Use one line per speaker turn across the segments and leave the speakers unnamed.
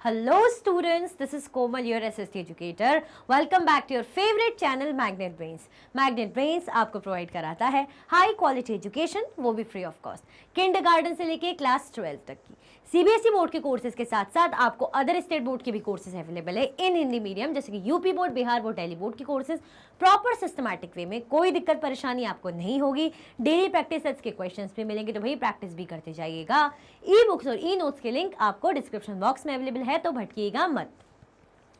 Hello students, this is Komal, your SST educator. Welcome back to your favorite channel Magnet Brains. Magnet Brains आपको provide कराता है high quality education, वो भी free of cost, kindergarten से लेके class 12 तक की सीबीएसई बोर्ड के कोर्सेज के साथ साथ आपको अदर स्टेट बोर्ड के भी कोर्सेज अवेलेबल है इन हिंदी मीडियम, जैसे कि UP board, Bihar board, Delhi board के कोर्सेज प्रॉपर सिस्टमैटिक वे में। कोई दिक्कत परेशानी आपको नहीं होगी। डेली प्रैक्टिस सेट्स के क्वेश्चंस भी मिलेंगे, तो भाई प्रैक्टिस भी करते जाइएगा। ई बुक्स और ई नोट्स के लिंक आपको डिस्क्रिप्शन बॉक्स में अवेलेबल है, तो भटकिएगा मत।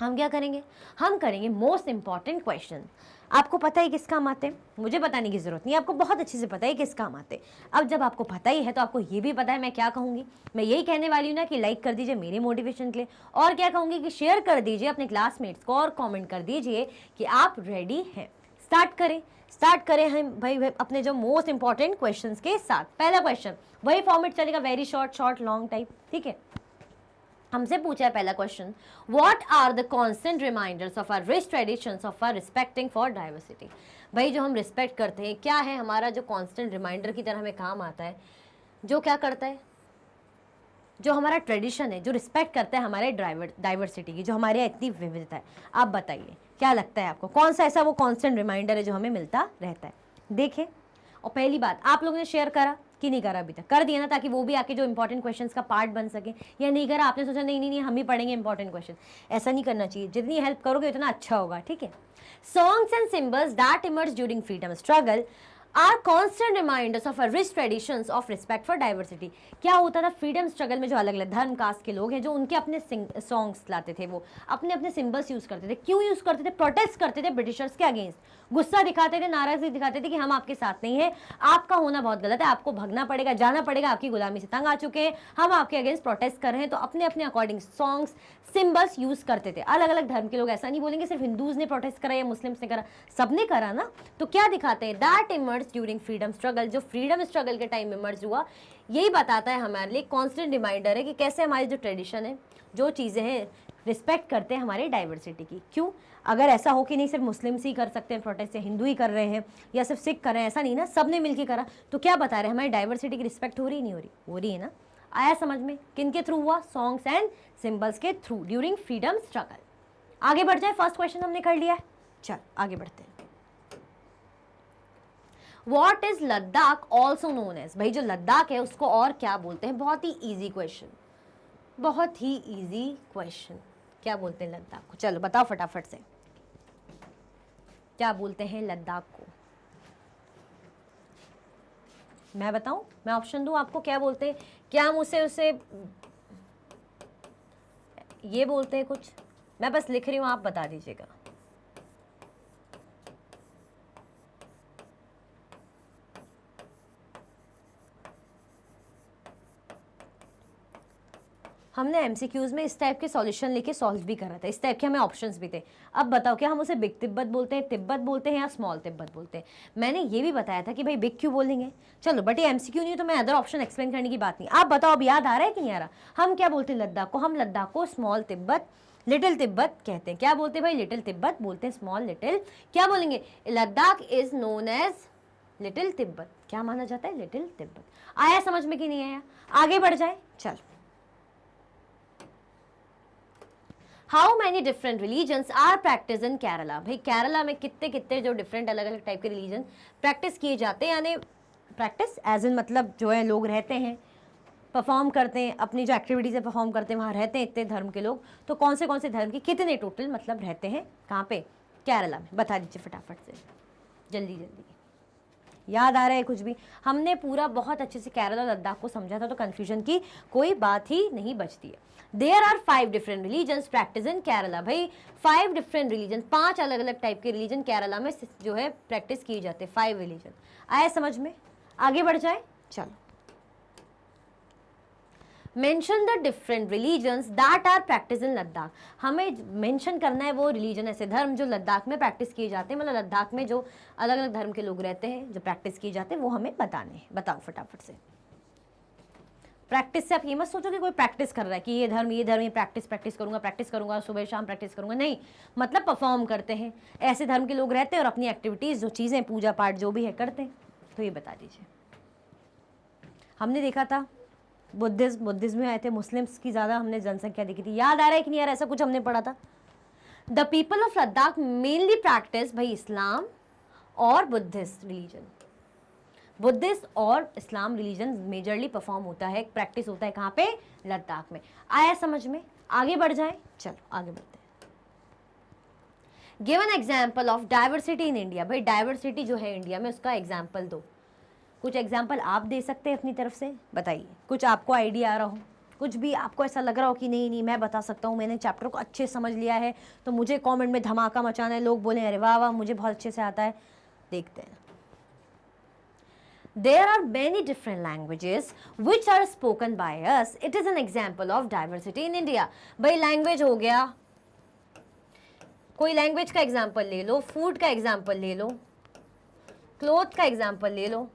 हम क्या करेंगे? हम करेंगे मोस्ट इंपॉर्टेंट क्वेश्चन। आपको पता है किस काम आते हैं, मुझे बताने की जरूरत नहीं, आपको बहुत अच्छे से पता है किस काम आते हैं। अब जब आपको पता ही है तो आपको ये भी पता है मैं क्या कहूँगी। मैं यही कहने वाली हूँ ना कि लाइक कर दीजिए मेरे मोटिवेशन के लिए, और क्या कहूँगी कि शेयर कर दीजिए अपने क्लासमेट्स को और कॉमेंट कर दीजिए कि आप रेडी हैं। स्टार्ट करें हम भाई अपने जो मोस्ट इंपॉर्टेंट क्वेश्चंस के साथ। पहला क्वेश्चन वही फॉर्मेट चलेगा, वेरी शॉर्ट लॉन्ग टाइप, ठीक है। हमसे पूछा है पहला question, what are the constant reminders of our rich traditions of our respecting for diversity. भाई जो हम रिस्पेक्ट करते हैं, क्या है हमारा जो कॉन्स्टेंट रिमाइंडर की तरह हमें काम आता है, जो क्या करता है, जो हमारा ट्रेडिशन है, जो रिस्पेक्ट करता है हमारे डाइवर्सिटी की, जो हमारे इतनी विविधता है। आप बताइए क्या लगता है आपको, कौन सा ऐसा वो कॉन्स्टेंट रिमाइंडर है जो हमें मिलता रहता है। देखें, और पहली बात, आप लोगों ने शेयर करा कि नहीं करा? अभी तक कर दिया ना, ताकि वो भी आके जो इंपॉर्टेंट क्वेश्चंस का पार्ट बन सके। या नहीं करा, आपने सोचा नहीं हम ही पढ़ेंगे इंपॉर्टेंट क्वेश्चन। ऐसा नहीं करना चाहिए, जितनी हेल्प करोगे उतना अच्छा होगा, ठीक है। Songs and symbols that emerge during freedom struggle are constant reminders of a rich traditions of respect for diversity. क्या होता था फ्रीडम स्ट्रगल में, जो अलग अलग धर्म कास्ट के लोग हैं, जो उनके अपने सॉन्ग्स लाते थे, वो अपने अपने सिंबल्स यूज करते थे। क्यों यूज करते थे? प्रोटेस्ट करते थे ब्रिटिशर्स के अगेंस्ट, गुस्सा दिखाते थे, नाराजगी दिखाते थे कि हम आपके साथ नहीं है, आपका होना बहुत गलत है, आपको भगना पड़ेगा, जाना पड़ेगा, आपकी गुलामी से तंग आ चुके हैं, हम आपके अगेंस्ट प्रोटेस्ट कर रहे हैं। तो अपने अपने अकॉर्डिंग सॉन्ग्स सिंबल्स यूज करते थे। अलग अलग धर्म के लोग, ऐसा नहीं बोलेंगे सिर्फ हिंदूज ने प्रोटेस्ट करा या मुस्लिम्स ने करा, सबने करा ना। तो क्या दिखाते हैं? That emerge during freedom struggle, जो फ्रीडम स्ट्रगल के टाइम इमर्ज हुआ, यही बताता है हमारे लिए, कॉन्स्टेंट रिमाइंडर है कि कैसे हमारी जो ट्रेडिशन है, जो चीज़ें हैं, रिस्पेक्ट करते हैं हमारी डाइवर्सिटी की। क्यों? अगर ऐसा हो कि नहीं सिर्फ मुस्लिम्स ही कर सकते हैं प्रोटेस्ट, या हिंदू ही कर रहे हैं, या सिर्फ सिख कर रहे हैं, ऐसा नहीं ना, सब ने मिलकर करा, तो क्या बता रहे हैं हमारी डाइवर्सिटी की रिस्पेक्ट हो रही नहीं हो रही? हो रही है ना। आया समझ में? किन के थ्रू हुआ? सॉन्ग्स एंड सिंबल्स के थ्रू ड्यूरिंग फ्रीडम स्ट्रगल। आगे बढ़ जाए, फर्स्ट क्वेश्चन हमने कर लिया है, चल आगे बढ़ते हैं। What is Ladakh also known as? भाई जो लद्दाख है उसको और क्या बोलते हैं? बहुत ही इजी क्वेश्चन, बहुत ही इजी क्वेश्चन। क्या बोलते हैं लद्दाख को? चलो बताओ फटाफट से, क्या बोलते हैं लद्दाख को? मैं बताऊं? मैं ऑप्शन दूं आपको? क्या बोलते हैं? क्या हम उसे ये बोलते हैं कुछ? मैं बस लिख रही हूं, आप बता दीजिएगा। हमने एमसीक्यूज में इस टाइप के सॉल्यूशन लेके सॉल्व भी करा था, इस टाइप के हमें ऑप्शंस भी थे। अब बताओ, क्या हम उसे बिग तिब्बत बोलते हैं, तिब्बत बोलते हैं, या स्मॉल तिब्बत बोलते हैं? मैंने ये भी बताया था कि भाई बिग क्यों बोलेंगे। चलो बट ये एमसीक्यू नहीं, तो मैं अदर ऑप्शन एक्सप्लेन करने की बात नहीं। आप बताओ, अब याद आ रहा है कि नहीं आ रहा? हम क्या बोलते हैं लद्दाख को? हम लद्दाख को स्मॉल तिब्बत, लिटिल तिब्बत कहते हैं। क्या बोलते हैं भाई? लिटिल तिब्बत बोलते हैं, स्मॉल लिटिल क्या बोलेंगे? Ladakh is known as little Tibet. क्या माना जाता है? लिटिल तिब्बत। आया समझ में कि नहीं आया? आगे बढ़ जाए, चल। How many different religions are practice in Kerala. भाई केरला में कितने कितने जो डिफरेंट अलग अलग टाइप के रिलीजन प्रैक्टिस किए जाते हैं, यानी प्रैक्टिस एज इन मतलब जो है लोग रहते हैं, परफॉर्म करते हैं, अपनी जो एक्टिविटीज़ है परफॉर्म करते हैं, वहाँ रहते हैं इतने धर्म के लोग। तो कौन से धर्म के कितने टोटल मतलब रहते हैं कहाँ पे? केरला में। बता दीजिए फटाफट से, जल्दी जल्दी। याद आ रहा है कुछ भी? हमने पूरा बहुत अच्छे से केरला और लद्दाख को समझा था, तो कन्फ्यूजन की कोई बात ही नहीं बचती है। There are 5 different religions practice in Kerala. भाई 5 डिफरेंट रिलीजन, 5 अलग अलग टाइप के रिलीजन केरला में जो है प्रैक्टिस किए जाते हैं। 5 रिलीजन। आया समझ में? आगे बढ़ जाए, चलो। Mention the different religions that are practice in Ladakh. हमें मेंशन करना है वो रिलीजन, ऐसे धर्म जो लद्दाख में प्रैक्टिस किए जाते हैं, मतलब लद्दाख में जो अलग अलग धर्म के लोग रहते हैं, जो प्रैक्टिस किए जाते हैं, वो हमें बताने हैं। बताओ फटाफट से। प्रैक्टिस से आप ये मत सोचो कि कोई प्रैक्टिस कर रहा है कि ये धर्म ये प्रैक्टिस करूंगा सुबह शाम प्रैक्टिस करूंगा, नहीं, मतलब परफॉर्म करते हैं। ऐसे धर्म के लोग रहते हैं और अपनी एक्टिविटीज़, जो चीज़ें, पूजा पाठ जो भी है करते हैं। तो ये बता दीजिए। हमने देखा था बुद्धिज्म में आए थे, मुस्लिम्स की ज़्यादा हमने जनसंख्या देखी थी। याद आ रहा है कि नहीं यार, ऐसा कुछ हमने पढ़ा था। The people of Ladakh mainly practice भाई इस्लाम और बुद्धिस्ट रिलीजन। बुद्धिस्ट और इस्लाम रिलीजन मेजरली परफॉर्म होता है, प्रैक्टिस होता है कहाँ पे, लद्दाख में। आया समझ में? आगे बढ़ जाए, चलो आगे बढ़ते हैं। Give an example of diversity in India. भाई डाइवर्सिटी जो है इंडिया में उसका एग्जाम्पल दो। कुछ एग्जाम्पल आप दे सकते हैं अपनी तरफ से, बताइए। कुछ आपको आइडिया आ रहा हो, कुछ भी आपको ऐसा लग रहा हो कि नहीं नहीं मैं बता सकता हूँ, मैंने चैप्टर को अच्छे समझ लिया है, तो मुझे कमेंट में धमाका मचाना है, लोग बोले अरे वाह वाह मुझे बहुत अच्छे से आता है। देखते हैं। There are many different languages which are spoken by us. It is an example of diversity in India. भाई लैंग्वेज हो गया, कोई लैंग्वेज का एग्जाम्पल ले लो, फूड का एग्जाम्पल ले लो, क्लोथ का एग्जाम्पल ले लो।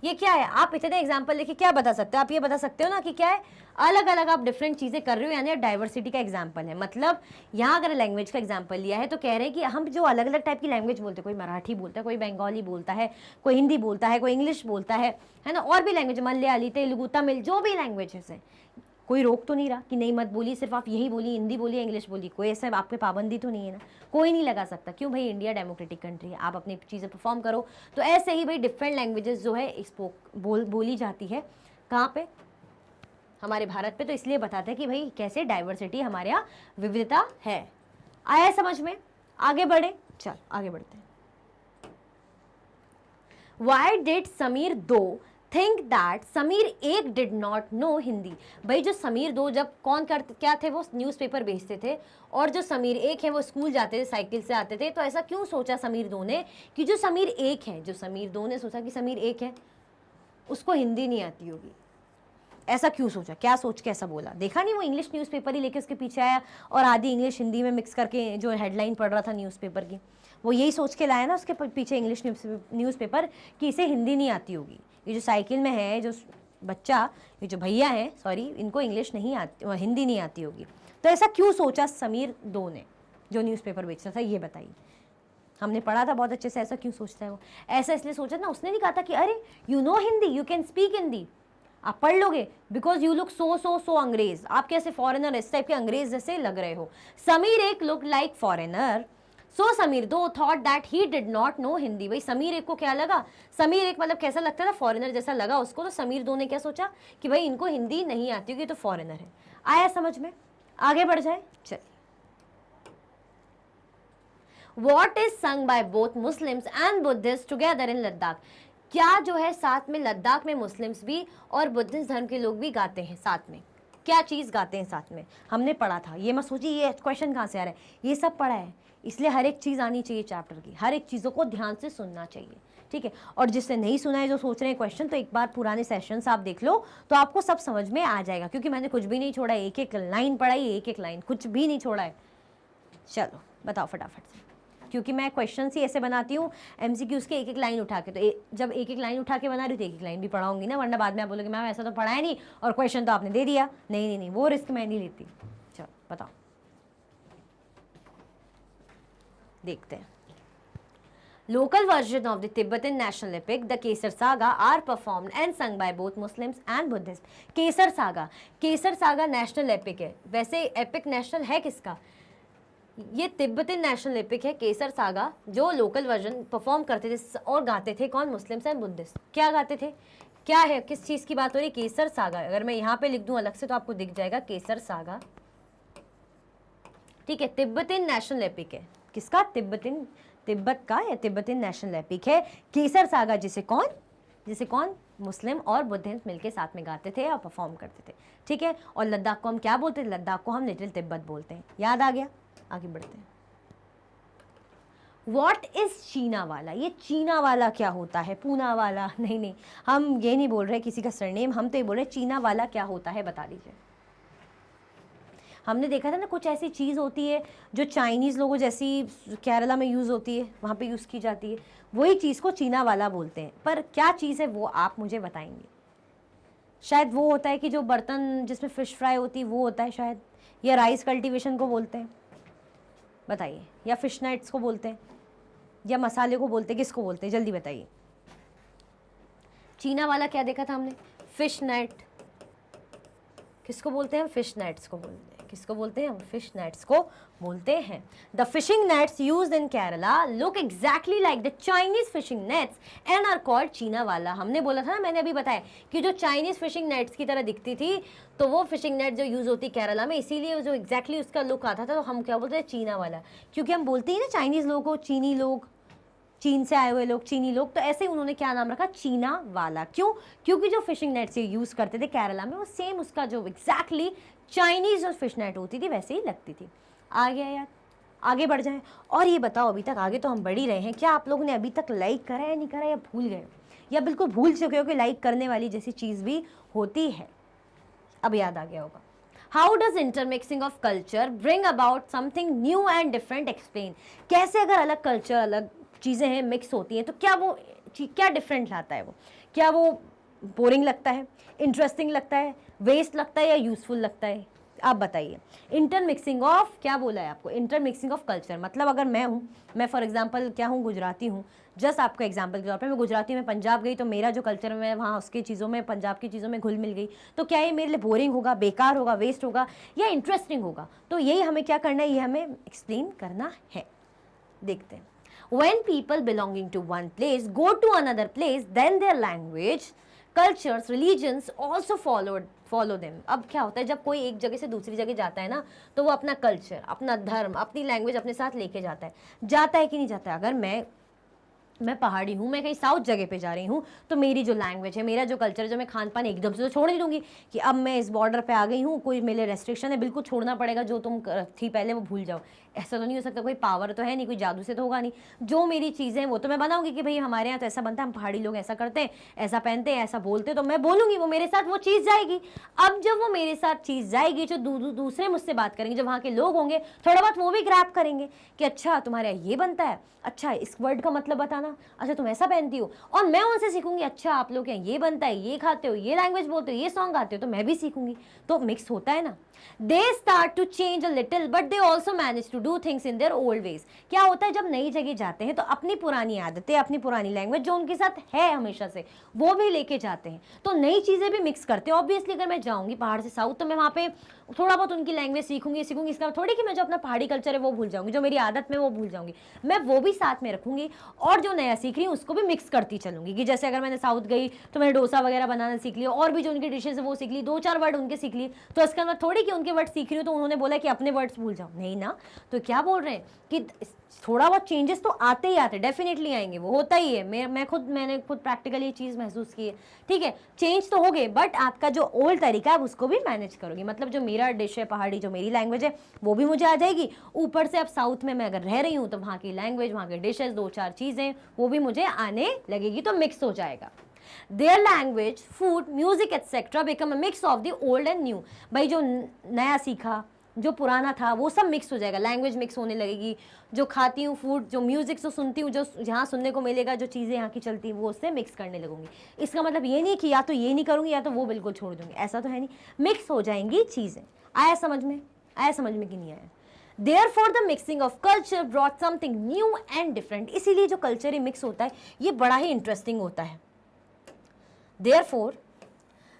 ये क्या है? आप इतने एग्जाम्पल लेके क्या बता सकते हो? आप ये बता सकते हो ना कि क्या है, अलग अलग आप डिफरेंट चीज़ें कर रहे हो, यानी डाइवर्सिटी का एग्जाम्पल है। मतलब यहाँ अगर लैंग्वेज का एग्जाम्पल लिया है तो कह रहे हैं कि हम जो अलग अलग टाइप की लैंग्वेज बोलते हैं, कोई मराठी बोलता है, कोई बंगाली बोलता है, कोई हिंदी बोलता है, कोई इंग्लिश बोलता है ना, और भी लैंग्वेज, मलयाली, तेलुगु, तमिल, जो भी लैंग्वेजेस हैं, कोई रोक तो नहीं रहा कि नहीं मत बोली, सिर्फ आप यही बोली, हिंदी बोली, इंग्लिश बोली, कोई ऐसा आपके पाबंदी तो नहीं है ना, कोई नहीं लगा सकता। क्यों भाई, इंडिया डेमोक्रेटिक कंट्री है, आप अपनी चीज़ें परफॉर्म करो। तो ऐसे ही भाई डिफरेंट लैंग्वेजेस जो है बोली जाती है कहाँ पे, हमारे भारत पे। तो इसलिए बताते हैं कि भाई कैसे डाइवर्सिटी हमारे यहाँ विविधता है। आया समझ में? आगे बढ़े, चल आगे बढ़ते हैं। Why did समीर दो थिंक दैट समीर एक डिड नॉट नो हिंदी? भाई जो समीर दो जब कौन करते क्या थे, वो न्यूज़पेपर भेजते थे, और जो समीर एक है वो स्कूल जाते थे, साइकिल से आते थे। तो ऐसा क्यों सोचा समीर दो ने कि जो समीर एक है, जो समीर दो ने सोचा कि समीर एक है उसको हिंदी नहीं आती होगी? ऐसा क्यों सोचा? क्या सोच के ऐसा बोला? देखा नहीं वो इंग्लिश न्यूज़पेपर ही लेके उसके पीछे आया और आधी इंग्लिश हिंदी में मिक्स करके जो हेडलाइन पढ़ रहा था न्यूज़पेपर की, वो यही सोच के लाया ना उसके पीछे इंग्लिश न्यूज़पेपर कि इसे हिंदी नहीं आती होगी। ये जो साइकिल में है जो बच्चा, ये जो भैया है, सॉरी, इनको इंग्लिश नहीं आती, हिंदी नहीं आती होगी। तो ऐसा क्यों सोचा समीर दो ने जो न्यूज़पेपर बेचता था? ये बताइए। हमने पढ़ा था बहुत अच्छे से, ऐसा क्यों सोचता है वो? ऐसा इसलिए सोचा ना, उसने नहीं कहा था कि अरे you know Hindi, you can speak Hindi, आप पढ़ लोगे, बिकॉज यू लुक सो अंग्रेज, आप कैसे फॉरेनर, इस टाइप के अंग्रेज जैसे लग रहे हो। समीर एक लुक लाइक फॉरेनर, सो समीर दो thought that he did not know Hindi. भाई समीर एक को क्या लगा, समीर एक मतलब कैसा लगता था, फॉरेनर जैसा लगा उसको। तो समीर दो ने क्या सोचा कि भाई इनको हिंदी नहीं आती होगी, तो फॉरेनर है। आया समझ में? आगे बढ़ जाए, चलिए। What is sung by both Muslims and Buddhist together in Ladakh? क्या जो है साथ में लद्दाख में मुस्लिम्स भी और बुद्धिस्ट धर्म के लोग भी गाते हैं साथ में? क्या चीज़ गाते हैं साथ में? हमने पढ़ा था, ये मत सोचिए ये क्वेश्चन कहाँ से आ रहा है, ये सब पढ़ा है। इसलिए हर एक चीज़ आनी चाहिए चैप्टर की, हर एक चीज़ों को ध्यान से सुनना चाहिए, ठीक है। और जिससे नहीं सुना है, जो सोच रहे हैं क्वेश्चन, तो एक बार पुराने सेशंस आप देख लो तो आपको सब समझ में आ जाएगा, क्योंकि मैंने कुछ भी नहीं छोड़ा, एक एक लाइन पढ़ाई, एक एक लाइन, कुछ भी नहीं छोड़ा है। चलो बताओ फटाफट से, क्योंकि मैं क्वेश्चन ही ऐसे बनाती हूँ एमसीक्यूज़ के एक एक लाइन उठा के। तो जब एक एक लाइन उठा के बना रही थी, एक एक लाइन भी पढ़ाऊंगी ना, वरना बाद में आप बोलोगे मैम ऐसा तो पढ़ाया नहीं और क्वेश्चन तो आपने दे दिया। नहीं, वो रिस्क मैं नहीं लेती। चलो बताओ, देखते हैं। Local version of the Tibetan national epic, the Kesar Saga, are performed and sung by both Muslims and Buddhists. Kesar saga national epic है। वैसे एपिक नेशनल है किसका? ये तिब्बतन नेशनल एपिक है केसर सागा, जो लोकल वर्जन परफॉर्म करते थे और गाते थे कौन? Muslims and Buddhist. क्या गाते थे? क्या है, किस चीज़ की बात हो रही? केसर सागा। अगर मैं यहाँ पे लिख दूँ अलग से तो आपको दिख जाएगा केसर सागा, ठीक है। तिब्बतन नेशनल एपिक है। किसका? तिब्बत का या तिब्बतन नेशनल एपिक है केसर सागा, जिसे कौन मुस्लिम और बुद्धिस्ट मिलके साथ में गाते थे और परफॉर्म करते थे, ठीक है। और लद्दाख को हम क्या बोलते थे? लद्दाख को हम लिटिल तिब्बत बोलते हैं। याद आ गया? आगे बढ़ते हैं। वॉट इज चीना वाला? ये चीना वाला क्या होता है? पूना वाला? नहीं, हम ये नहीं बोल रहे किसी का सरनेम, हम तो ये बोल रहे चीना वाला क्या होता है, बता दीजिए। हमने देखा था ना, कुछ ऐसी चीज़ होती है जो चाइनीज़ लोगों जैसी केरला में यूज़ होती है, वहाँ पे यूज़ की जाती है, वही चीज़ को चीना वाला बोलते हैं। पर क्या चीज़ है वो आप मुझे बताएंगे। शायद वो होता है कि जो बर्तन जिसमें फ़िश फ्राई होती है वो होता है शायद, या राइस कल्टीवेशन को बोलते हैं, बताइए। या फिश नट्स को बोलते हैं, या मसाले को बोलते हैं, किसको बोलते हैं? जल्दी बताइए। चीना वाला क्या देखा था हमने? फिश नट, किसको बोलते हैं? फिश नेट्स को बोलते हैं। किसको बोलते हैं? हम फिश नेट्स को बोलते हैं। The fishing nets used in Kerala look exactly like the Chinese fishing nets and are called चीना वाला। हमने बोला था ना, मैंने अभी बताया कि जो चाइनीज फिशिंग नेट्स की तरह दिखती थी, तो वो फिशिंग नेट जो यूज होती केरला में, इसीलिए जो एग्जैक्टली उसका लुक आता था, तो हम क्या बोलते हैं? चीना वाला। क्योंकि हम बोलते हैं ना चाइनीज लोगों को चीनी लोग, चीन से आए हुए लोग चीनी लोग, तो ऐसे ही उन्होंने क्या नाम रखा? चीना वाला। क्यों? क्योंकि जो फिशिंग नेट्स ये यूज़ करते थे केरला में, वो सेम उसका जो एग्जैक्टली चाइनीज जो फिश नेट होती थी वैसे ही लगती थी। आ गया यार, आगे बढ़ जाएं। और ये बताओ, अभी तक आगे तो हम बढ़ ही रहे हैं, क्या आप लोगों ने अभी तक लाइक करा या नहीं करा, या भूल गए, या बिल्कुल भूल चुके हो कि लाइक करने वाली जैसी चीज़ भी होती है? अब याद आ गया होगा। How does intermixing of culture bring about something new and different? Explain. कैसे अगर अलग कल्चर, अलग चीज़ें हैं, मिक्स होती हैं, तो क्या वो क्या डिफरेंट लाता है? वो क्या वो बोरिंग लगता है, इंटरेस्टिंग लगता है, वेस्ट लगता है, या यूजफुल लगता है? आप बताइए। इंटरमिक्सिंग ऑफ, क्या बोला है आपको? इंटरमिक्सिंग ऑफ कल्चर मतलब अगर मैं हूँ, मैं फॉर एग्जांपल क्या हूँ? गुजराती हूँ। जस्ट आपका एग्जांपल के तौर पर, मैं गुजराती में पंजाब गई, तो मेरा जो कल्चर है मैं वहाँ उसकी चीज़ों में, पंजाब की चीज़ों में घुल मिल गई, तो क्या ये मेरे लिए बोरिंग होगा, बेकार होगा, वेस्ट होगा, या इंटरेस्टिंग होगा? तो यही हमें क्या करना है, ये हमें एक्सप्लेन करना है। देखते हैं। When people belonging to one place go to another place, then their language, cultures, religions also follow them. अब क्या होता है, जब कोई एक जगह से दूसरी जगह जाता है ना, तो वो अपना कल्चर, अपना धर्म, अपनी लैंग्वेज अपने साथ लेके जाता है। जाता है कि नहीं जाता है? अगर मैं पहाड़ी हूँ, मैं कहीं साउथ जगह पे जा रही हूँ, तो मेरी जो लैंग्वेज है, मेरा जो कल्चर है, जो मैं खान पान एकदम से तो छोड़ नहीं दूंगी कि अब मैं इस बॉर्डर पे आ गई हूँ, कोई मेरे रेस्ट्रिक्शन है, बिल्कुल छोड़ना पड़ेगा, जो तुम थी पहले वो भूल जाओ। ऐसा तो नहीं हो सकता, कोई पावर तो है नहीं, कोई जादू से तो होगा नहीं। जो मेरी चीज़ें हैं वो तो मैं बनाऊंगी कि भाई हमारे यहाँ तो ऐसा बनता है, हम पहाड़ी लोग ऐसा करते हैं, ऐसा पहनते हैं, ऐसा बोलते हैं, तो मैं बोलूँगी, वो मेरे साथ वो चीज़ जाएगी। अब जब वो मेरे साथ चीज़ जाएगी, जो दूसरे मुझसे बात करेंगे, जो वहाँ के लोग होंगे, थोड़ा बहुत वो भी ग्रैब करेंगे कि अच्छा तुम्हारे यहाँ ये बनता है, अच्छा इस वर्ड का मतलब बताना, अच्छा तुम ऐसा पहनती हो, और मैं उनसे सीखूंगी, अच्छा आप लोग यहाँ ये बनता है, ये खाते हो, ये लैंग्वेज बोलते हो, ये सॉन्ग गाते हो, तो मैं भी सीखूंगी। तो मिक्स होता है ना। They start to change a little but they also manage to do things in their old ways. क्या होता है, जब नई जगह जाते हैं तो अपनी पुरानी आदतें, अपनी पुरानी लैंग्वेज जो उनके साथ है हमेशा से, वो भी लेके जाते हैं, तो नई चीज़ें भी मिक्स करते हैं। ऑब्वियसली अगर मैं जाऊँगी पहाड़ से साउथ, तो मैं वहाँ पे थोड़ा बहुत उनकी लैंग्वेज सीखूंगी। इसका थोड़ी कि मैं जो अपना पहाड़ी कल्चर है वो भूल जाऊंगी, जो मेरी आदत में वो भूल जाऊंगी, मैं वो भी साथ में रखूंगी, और जो नया सीख रही हूँ उसको भी मिक्स करती चलूंगी। कि जैसे अगर मैंने साउथ गई तो मैंने डोसा वगैरह बनाना सीख लिया, और भी जो उनकी डिशेज है वो सीख ली, 2-4 वर्ड उनके सीख लिए, तो इसका मतलब थोड़ी कि उनके वर्ड सीख रही हूँ तो उन्होंने बोला कि अपने वर्ड्स भूल जाओ, नहीं ना। तो क्या बोल रहे हैं कि थोड़ा बहुत चेंजेस तो आते ही आते, डेफिनेटली आएंगे, वो होता ही है। मैंने खुद प्रैक्टिकली ये चीज़ महसूस की है। ठीक है, चेंज तो हो गए, बट आपका जो ओल्ड तरीका है उसको भी मैनेज करोगी। मतलब जो मेरा डिश है पहाड़ी, जो मेरी लैंग्वेज है, वो भी मुझे आ जाएगी। ऊपर से अब साउथ में मैं अगर रह रही हूँ तो वहाँ की लैंग्वेज, वहाँ के डिशेज, 2-4 चीज़ें वो भी मुझे आने लगेगी, तो मिक्स हो जाएगा। Their language, food, music, etc. become a mix of the old and new. भाई जो नया सीखा, जो पुराना था, वो सब मिक्स हो जाएगा, लैंग्वेज मिक्स होने लगेगी। जो खाती हूँ फूड, जो म्यूजिक जो सुनती हूँ, जो जहाँ सुनने को मिलेगा, जो चीज़ें यहाँ की चलती हैं, वो उससे मिक्स करने लगूंगी। इसका मतलब ये नहीं कि या तो ये नहीं करूँगी या तो वो बिल्कुल छोड़ दूंगी, ऐसा तो है नहीं, मिक्स हो जाएंगी चीज़ें। आया समझ में? आया समझ में कि नहीं आया? Therefore the mixing of culture brought something new and different. इसीलिए जो कल्चर ही मिक्स होता है ये बड़ा ही इंटरेस्टिंग होता है। Therefore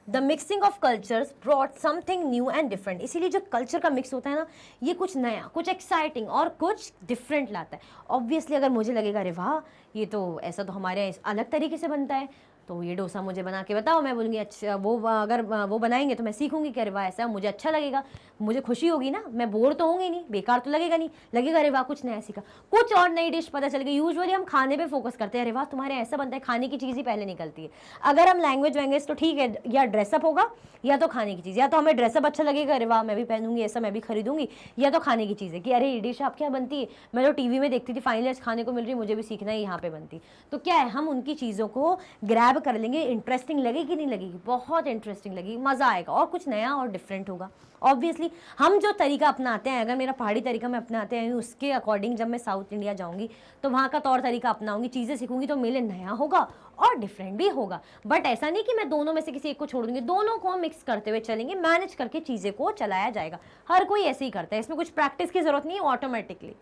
the mixing of cultures brought something new and different. इसीलिए जो कल्चर का मिक्स होता है ना, ये कुछ नया, कुछ एक्साइटिंग और कुछ डिफरेंट लाता है। ऑब्वियसली अगर मुझे लगेगा अरे वाह, ये तो ऐसा तो हमारे यहाँ अलग तरीके से बनता है, तो ये डोसा मुझे बना के बताओ, मैं बोलूँगी अच्छा, वो अगर वो बनाएंगे तो मैं सीखूंगी कि अरे वाह ऐसा, मुझे अच्छा लगेगा, मुझे खुशी होगी ना, मैं बोर तो होंगी नहीं, बेकार तो लगेगा नहीं, लगेगा अरे वाह कुछ नया सीखा, कुछ और नई डिश पता चल गई। यूजुअली हम खाने पे फोकस करते हैं, अरे वाह तुम्हारे ऐसा बनता है, खाने की चीज़ ही पहले निकलती है। अगर हम लैंग्वेज तो ठीक है, या ड्रेसअप होगा या तो खाने की चीज़, या तो हमें ड्रेसअप अच्छा लगेगा, अरे वाह मैं भी पहनूंगी ऐसा, मैं भी खरीदूंगी, या तो खाने की चीज़ है कि अरे ये डिश आप क्या बनती है, मैं तो टीवी में देखती थी, फाइनली आज खाने को मिल रही, मुझे भी सीखना है, यहाँ पे बनती। तो क्या है, हम उनकी चीज़ों को ग्रैब कर लेंगे। इंटरेस्टिंग लगेगी नहीं लगेगी? बहुत इंटरेस्टिंग लगेगी, मज़ा आएगा, और कुछ नया और डिफरेंट होगा। ऑब्वियसली हम जो तरीका अपनाते हैं, अगर मेरा पहाड़ी तरीका मैं अपनाते हैं, उसके अकॉर्डिंग जब मैं साउथ इंडिया जाऊंगी तो वहाँ का तौर तरीका अपनाऊंगी, चीज़ें सीखूंगी, तो मेरे नया होगा और डिफरेंट भी होगा। बट ऐसा नहीं कि मैं दोनों में से किसी एक को छोड़ दूंगी, दोनों को मिक्स करते हुए चलेंगे, मैनेज करके चीज़ें को चलाया जाएगा। हर कोई ऐसे ही करता है, इसमें कुछ प्रैक्टिस की जरूरत नहीं है, ऑटोमेटिकली।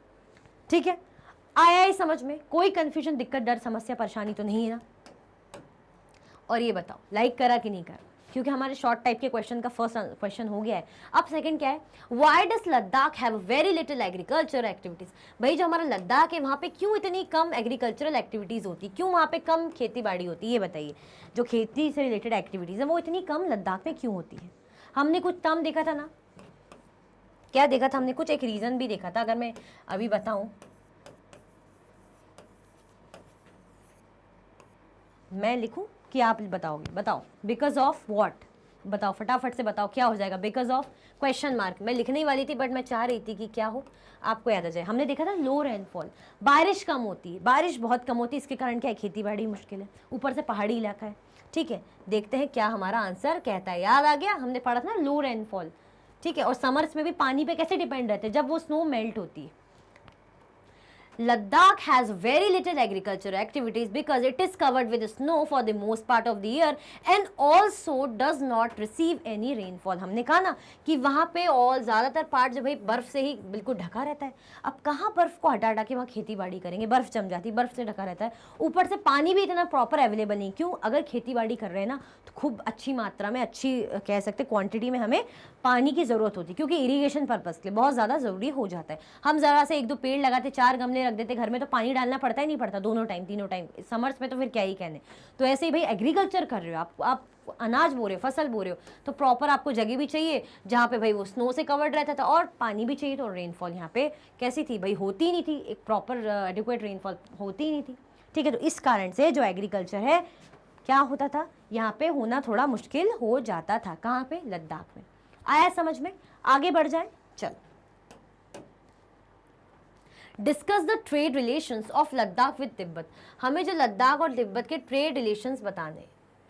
ठीक है, आया ही समझ में? कोई कन्फ्यूजन, दिक्कत, डर, समस्या, परेशानी तो नहीं है ना? और ये बताओ लाइक करा कि नहीं करा? क्योंकि हमारे शॉर्ट टाइप के क्वेश्चन का फर्स्ट क्वेश्चन हो गया है। अब सेकंड क्या है, why does Ladakh have very little agriculture activities. भाई जो हमारा लद्दाख है वहाँ पे क्यों इतनी कम एग्रीकल्चरल एक्टिविटीज होती, क्यों वहाँ पे कम खेती बाड़ी होती है, ये बताइए। जो खेती से रिलेटेड एक्टिविटीज है वो इतनी कम लद्दाख में क्यों होती है। हमने कुछ टर्म देखा था ना, क्या देखा था हमने, कुछ एक रीजन भी देखा था। अगर मैं अभी बताऊं, मैं लिखूं कि आप बताओगे, बताओ बिकॉज ऑफ व्हाट, बताओ फटाफट से बताओ क्या हो जाएगा। बिकॉज ऑफ क्वेश्चन मार्क, मैं लिखने ही वाली थी बट मैं चाह रही थी कि क्या हो आपको याद आ जाए। हमने देखा था लो रेनफॉल, बारिश कम होती है, बारिश बहुत कम होती है, इसके कारण क्या है, खेती बाड़ी मुश्किल है, ऊपर से पहाड़ी इलाका है। ठीक है, देखते हैं क्या हमारा आंसर कहता है। याद आ गया, हमने पढ़ा था ना लो रेनफॉल। ठीक है, और समर्स में भी पानी पे कैसे डिपेंड रहते हैं, जब वो स्नो मेल्ट होती है। Ladakh has very little agricultural activities because it is covered with snow for the most part of the year and also does not receive any rainfall. हमने कहा ना कि वहाँ पे और ज़्यादातर पार्ट जो भाई बर्फ़ से ही बिल्कुल ढका रहता है। अब कहाँ बर्फ़ को हटा हटा के वहाँ खेती बाड़ी करेंगे, बर्फ़ जम जाती है, बर्फ़ से ढका रहता है, ऊपर से पानी भी इतना प्रॉपर अवेलेबल नहीं। क्यों, अगर खेती बाड़ी कर रहे हैं ना तो खूब अच्छी मात्रा में, अच्छी कह सकते क्वांटिटी में हमें पानी की ज़रूरत होती है, क्योंकि इरीगेशन पर्पज़ के लिए बहुत ज़्यादा ज़रूरी हो जाता है। हम ज़रा से एक दो पेड़ लगाते, 4 गमले रख देते घर में, तो पानी डालना पड़ता ही नहीं पड़ता, दोनों टाइम तीनों टाइम, समर्स में तो फिर क्या ही कहने। तो ऐसे ही भाई एग्रीकल्चर कर रहे हो आप अनाज बो रहे हो, फसल बो रहे हो, तो प्रॉपर आपको जगह भी चाहिए जहाँ पे भाई वो स्नो से कवर्ड रहता था, और पानी भी चाहिए। तो रेनफॉल यहाँ पे कैसी थी भाई, होती ही नहीं थी, एक प्रॉपर एडिक्वेट रेनफॉल होती ही नहीं थी। ठीक है, तो इस कारण से जो एग्रीकल्चर है क्या होता था, यहाँ पे होना थोड़ा मुश्किल हो जाता था। कहाँ पे, लद्दाख में। आया समझ में, आगे बढ़ जाए, चलो। Discuss the trade relations of Ladakh with Tibet. हमें जो लद्दाख और तिब्बत के ट्रेड रिलेशंस बताने,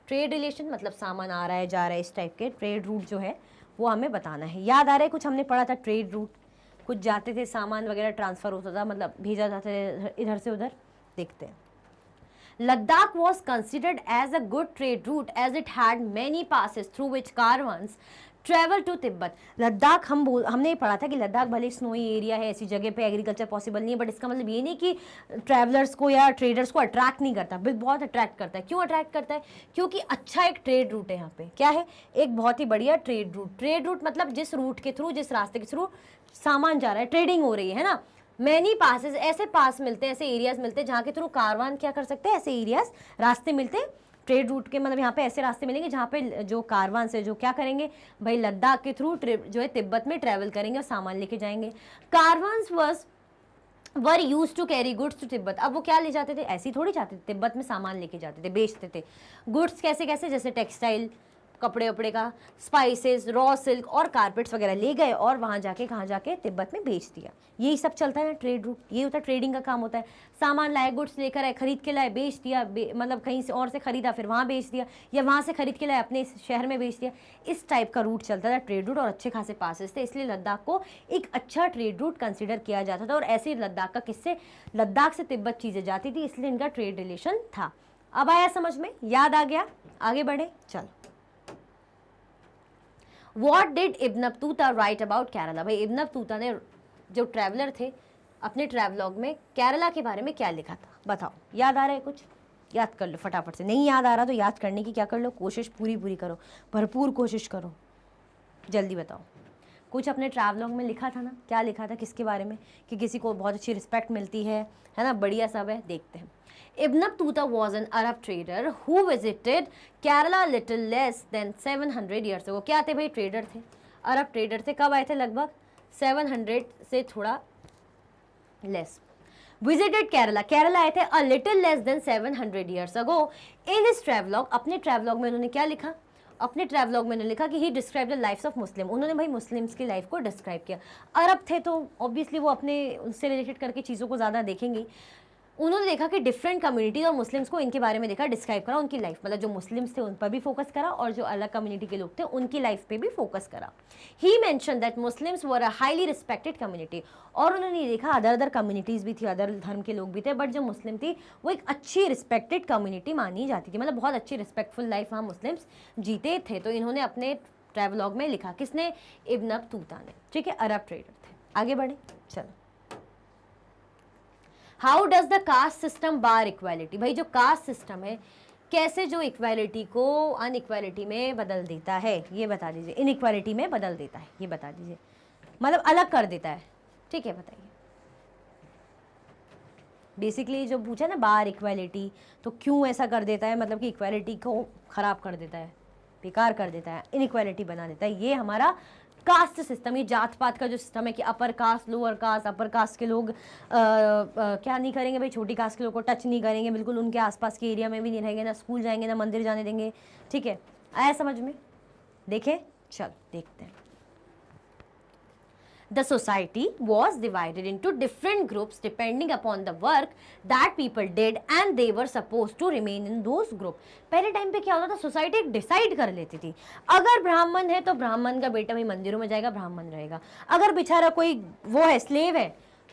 ट्रेड रिलेशन मतलब सामान आ रहा है जा रहा है, इस टाइप के ट्रेड रूट जो है वो हमें बताना है। याद आ रहा है कुछ हमने पढ़ा था, ट्रेड रूट कुछ जाते थे, सामान वगैरह ट्रांसफर होता था, मतलब भेजा जाता था इधर से उधर। देखते हैं, Ladakh was considered as a good trade route as it had many passes through which caravans travel to Tibet. Ladakh हमने पढ़ा था कि लद्दाख भले स्नोई एरिया है, ऐसी जगह पे एग्रीकल्चर पॉसिबल नहीं है, बट इसका मतलब ये नहीं कि ट्रैवलर्स को या ट्रेडर्स को अट्रैक्ट नहीं करता, बहुत अट्रैक्ट करता है। क्यों अट्रैक्ट करता है, क्योंकि अच्छा एक ट्रेड रूट है यहाँ पे। क्या है, एक बहुत ही बढ़िया ट्रेड रूट। ट्रेड रूट मतलब जिस रूट के थ्रू, जिस रास्ते के थ्रू सामान जा रहा है, ट्रेडिंग हो रही है ना। मैनी पासेस, ऐसे पास मिलते हैं, ऐसे एरियाज मिलते हैं जहाँ के थ्रू कारवान क्या कर सकते हैं, ऐसे एरियाज रास्ते मिलते हैं ट्रेड रूट के, मतलब यहाँ पे ऐसे रास्ते मिलेंगे जहाँ पे जो कारवान से जो क्या करेंगे भाई, लद्दाख के थ्रू जो है तिब्बत में ट्रेवल करेंगे और सामान लेके जाएंगे। Caravans were used to carry goods to Tibet. अब वो क्या ले जाते थे, ऐसे ही थोड़ी जाते थे, तिब्बत में सामान लेके जाते थे, बेचते थे। गुड्स कैसे कैसे, जैसे टेक्सटाइल, कपड़े वपड़े का, स्पाइसेस, रॉ सिल्क और कारपेट्स वगैरह ले गए और वहाँ जाके कहाँ जाके तिब्बत में बेच दिया। यही सब चलता है ना ट्रेड रूट, ये होता है, ट्रेडिंग का काम होता है। सामान लाए, गुड्स लेकर आए, खरीद के लाए, बेच दिया, मतलब कहीं से और से खरीदा फिर वहाँ बेच दिया, या वहाँ से खरीद के लाए अपने शहर में बेच दिया। इस टाइप का रूट चलता था ट्रेड रूट, और अच्छे खासे पासेस थे, इसलिए लद्दाख को एक अच्छा ट्रेड रूट कंसिडर किया जाता था। और ऐसे ही लद्दाख का किससे, लद्दाख से तिब्बत चीज़ें जाती थी, इसलिए इनका ट्रेड रिलेशन था। अब आया समझ में, याद आ गया, आगे बढ़े, चलो। What did Ibn Battuta write about Kerala? भाई इब्न बतूता ने, जो ट्रैवलर थे, अपने ट्रैवलॉग में केरला के बारे में क्या लिखा था, बताओ। याद आ रहा है कुछ, याद कर लो फटाफट से। नहीं याद आ रहा तो याद करने की क्या कर लो, कोशिश पूरी करो, भरपूर कोशिश करो, जल्दी बताओ। कुछ अपने ट्रैवलॉग में लिखा था ना, क्या लिखा था, किसके बारे में, कि किसी को बहुत अच्छी रिस्पेक्ट मिलती है ना, बढ़िया सब है। देखते हैं। Ibn Battuta was an Arab trader who visited Kerala little less than 700 years ago. क्या थे भाई, ट्रेडर थे, अरब ट्रेडर थे। कब आए थे, लगभग 700 से थोड़ा लेस। विजिटेड केरला, केरला आए थे a little less than 700 years ago. In his travelogue, अपने ट्रैवलॉग में उन्होंने क्या लिखा, अपने ट्रैवलॉग में उन्होंने लिखा कि he describe the lifes of Muslim. उन्होंने भाई मुस्लिम्स की लाइफ को डिस्क्राइब किया। अरब थे तो ऑब्वियसली वो अपने उनसे रिलेटेड करके चीज़ों को ज़्यादा देखेंगे। उन्होंने देखा कि डिफरेंट कम्युनिटी और मुस्लिम्स को इनके बारे में देखा, डिस्क्राइब करा उनकी लाइफ, मतलब जो मुस्लिम्स थे उन पर भी फोकस करा और जो अलग कम्युनिटी के लोग थे उनकी लाइफ पे भी फोकस करा। He mention that Muslims were a highly respected community. और उन्होंने देखा अदर कम्युनिटीज़ भी थी, अदर धर्म के लोग भी थे, बट जो मुस्लिम थी वो एक अच्छी रिस्पेक्टेड कम्युनिटी मानी जाती थी, मतलब बहुत अच्छी रिस्पेक्टफुल लाइफ वहाँ मुस्लिम्स जीते थे। तो इन्होंने अपने ट्रैवलॉग में लिखा, किसने, इब्न बतूता ने। ठीक है, अरब ट्रेडर थे। आगे बढ़े, चलो। How does the caste system bar equality. भाई जो कास्ट सिस्टम है कैसे जो इक्वालिटी को अनइक्वालिटी में बदल देता है, ये बता दीजिए। इनइक्वालिटी में बदल देता है, ये बता दीजिए, मतलब अलग कर देता है। ठीक है, बताइए। बेसिकली जो पूछा ना बार इक्वालिटी, तो क्यों ऐसा कर देता है, मतलब कि इक्वालिटी को खराब कर देता है, बेकार कर देता है, इनइक्वालिटी बना देता है। ये हमारा कास्ट सिस्टम, ये जात पात का जो सिस्टम है कि upper caste, lower caste, upper caste के लोग क्या नहीं करेंगे भाई, छोटी कास्ट के लोग को टच नहीं करेंगे, बिल्कुल उनके आसपास के एरिया में भी नहीं रहेंगे, ना स्कूल जाएंगे ना मंदिर जाने देंगे। ठीक है, आया समझ में? देखें, चल देखते हैं। The society was divided into different groups depending upon the work that people did and they were supposed to remain in those group. पहले टाइम पे क्या होता था, सोसाइटी डिसाइड कर लेती थी, अगर ब्राह्मण है तो ब्राह्मण का बेटा भी मंदिरों में जाएगा, ब्राह्मण रहेगा। अगर बेचारा कोई वो है, स्लेव है,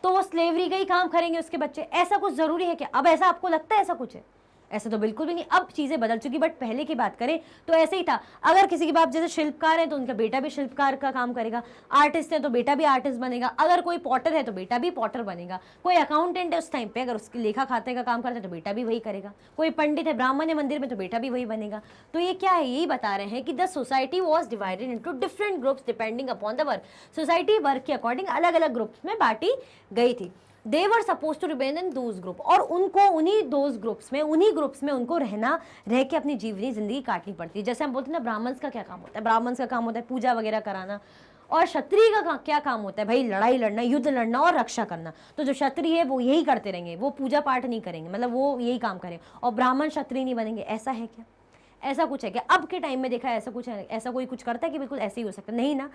तो वो स्लेवरी का ही काम करेंगे उसके बच्चे। ऐसा कुछ जरूरी है क्या? अब ऐसा आपको लगता है ऐसा कुछ है? ऐसा तो बिल्कुल भी नहीं। अब चीज़ें बदल चुकी, बट पहले की बात करें तो ऐसे ही था। अगर किसी के बाप जैसे शिल्पकार है तो उनका बेटा भी शिल्पकार का काम करेगा, आर्टिस्ट है तो बेटा भी आर्टिस्ट बनेगा, अगर कोई पॉटर है तो बेटा भी पॉटर बनेगा, कोई अकाउंटेंट है उस टाइम पे अगर उसकी लेखा खाते का काम करता है तो बेटा भी वही करेगा, कोई पंडित है, ब्राह्मण है मंदिर में तो बेटा भी वही बनेगा। तो ये क्या है, यही बता रहे हैं कि the society was divided into different groups depending upon the work. Society work के अकॉर्डिंग अलग अलग ग्रुप्स में बांटी गई थी। They were supposed to remain in those group, और उनको उन्हीं those groups में, उन्हीं ग्रुप्स में उनको रह के अपनी जीवनी जिंदगी काटनी पड़ती है। जैसे हम बोलते हैं ना, ब्राह्मण्स का क्या काम होता है? ब्राह्मण्स का काम होता है पूजा वगैरह कराना, और क्षत्रिय का क्या काम होता है भाई? लड़ाई लड़ना, युद्ध लड़ना और रक्षा करना। तो जो क्षत्रिय है वो यही करते रहेंगे, वो पूजा पाठ नहीं करेंगे, मतलब वो यही काम करेंगे, और ब्राह्मण क्षत्रिय नहीं बनेंगे। ऐसा है क्या? ऐसा कुछ है क्या? अब के टाइम में देखा है ऐसा कुछ है? ऐसा कोई कुछ करता है कि बिल्कुल ऐसे ही हो सकता? नहीं ना।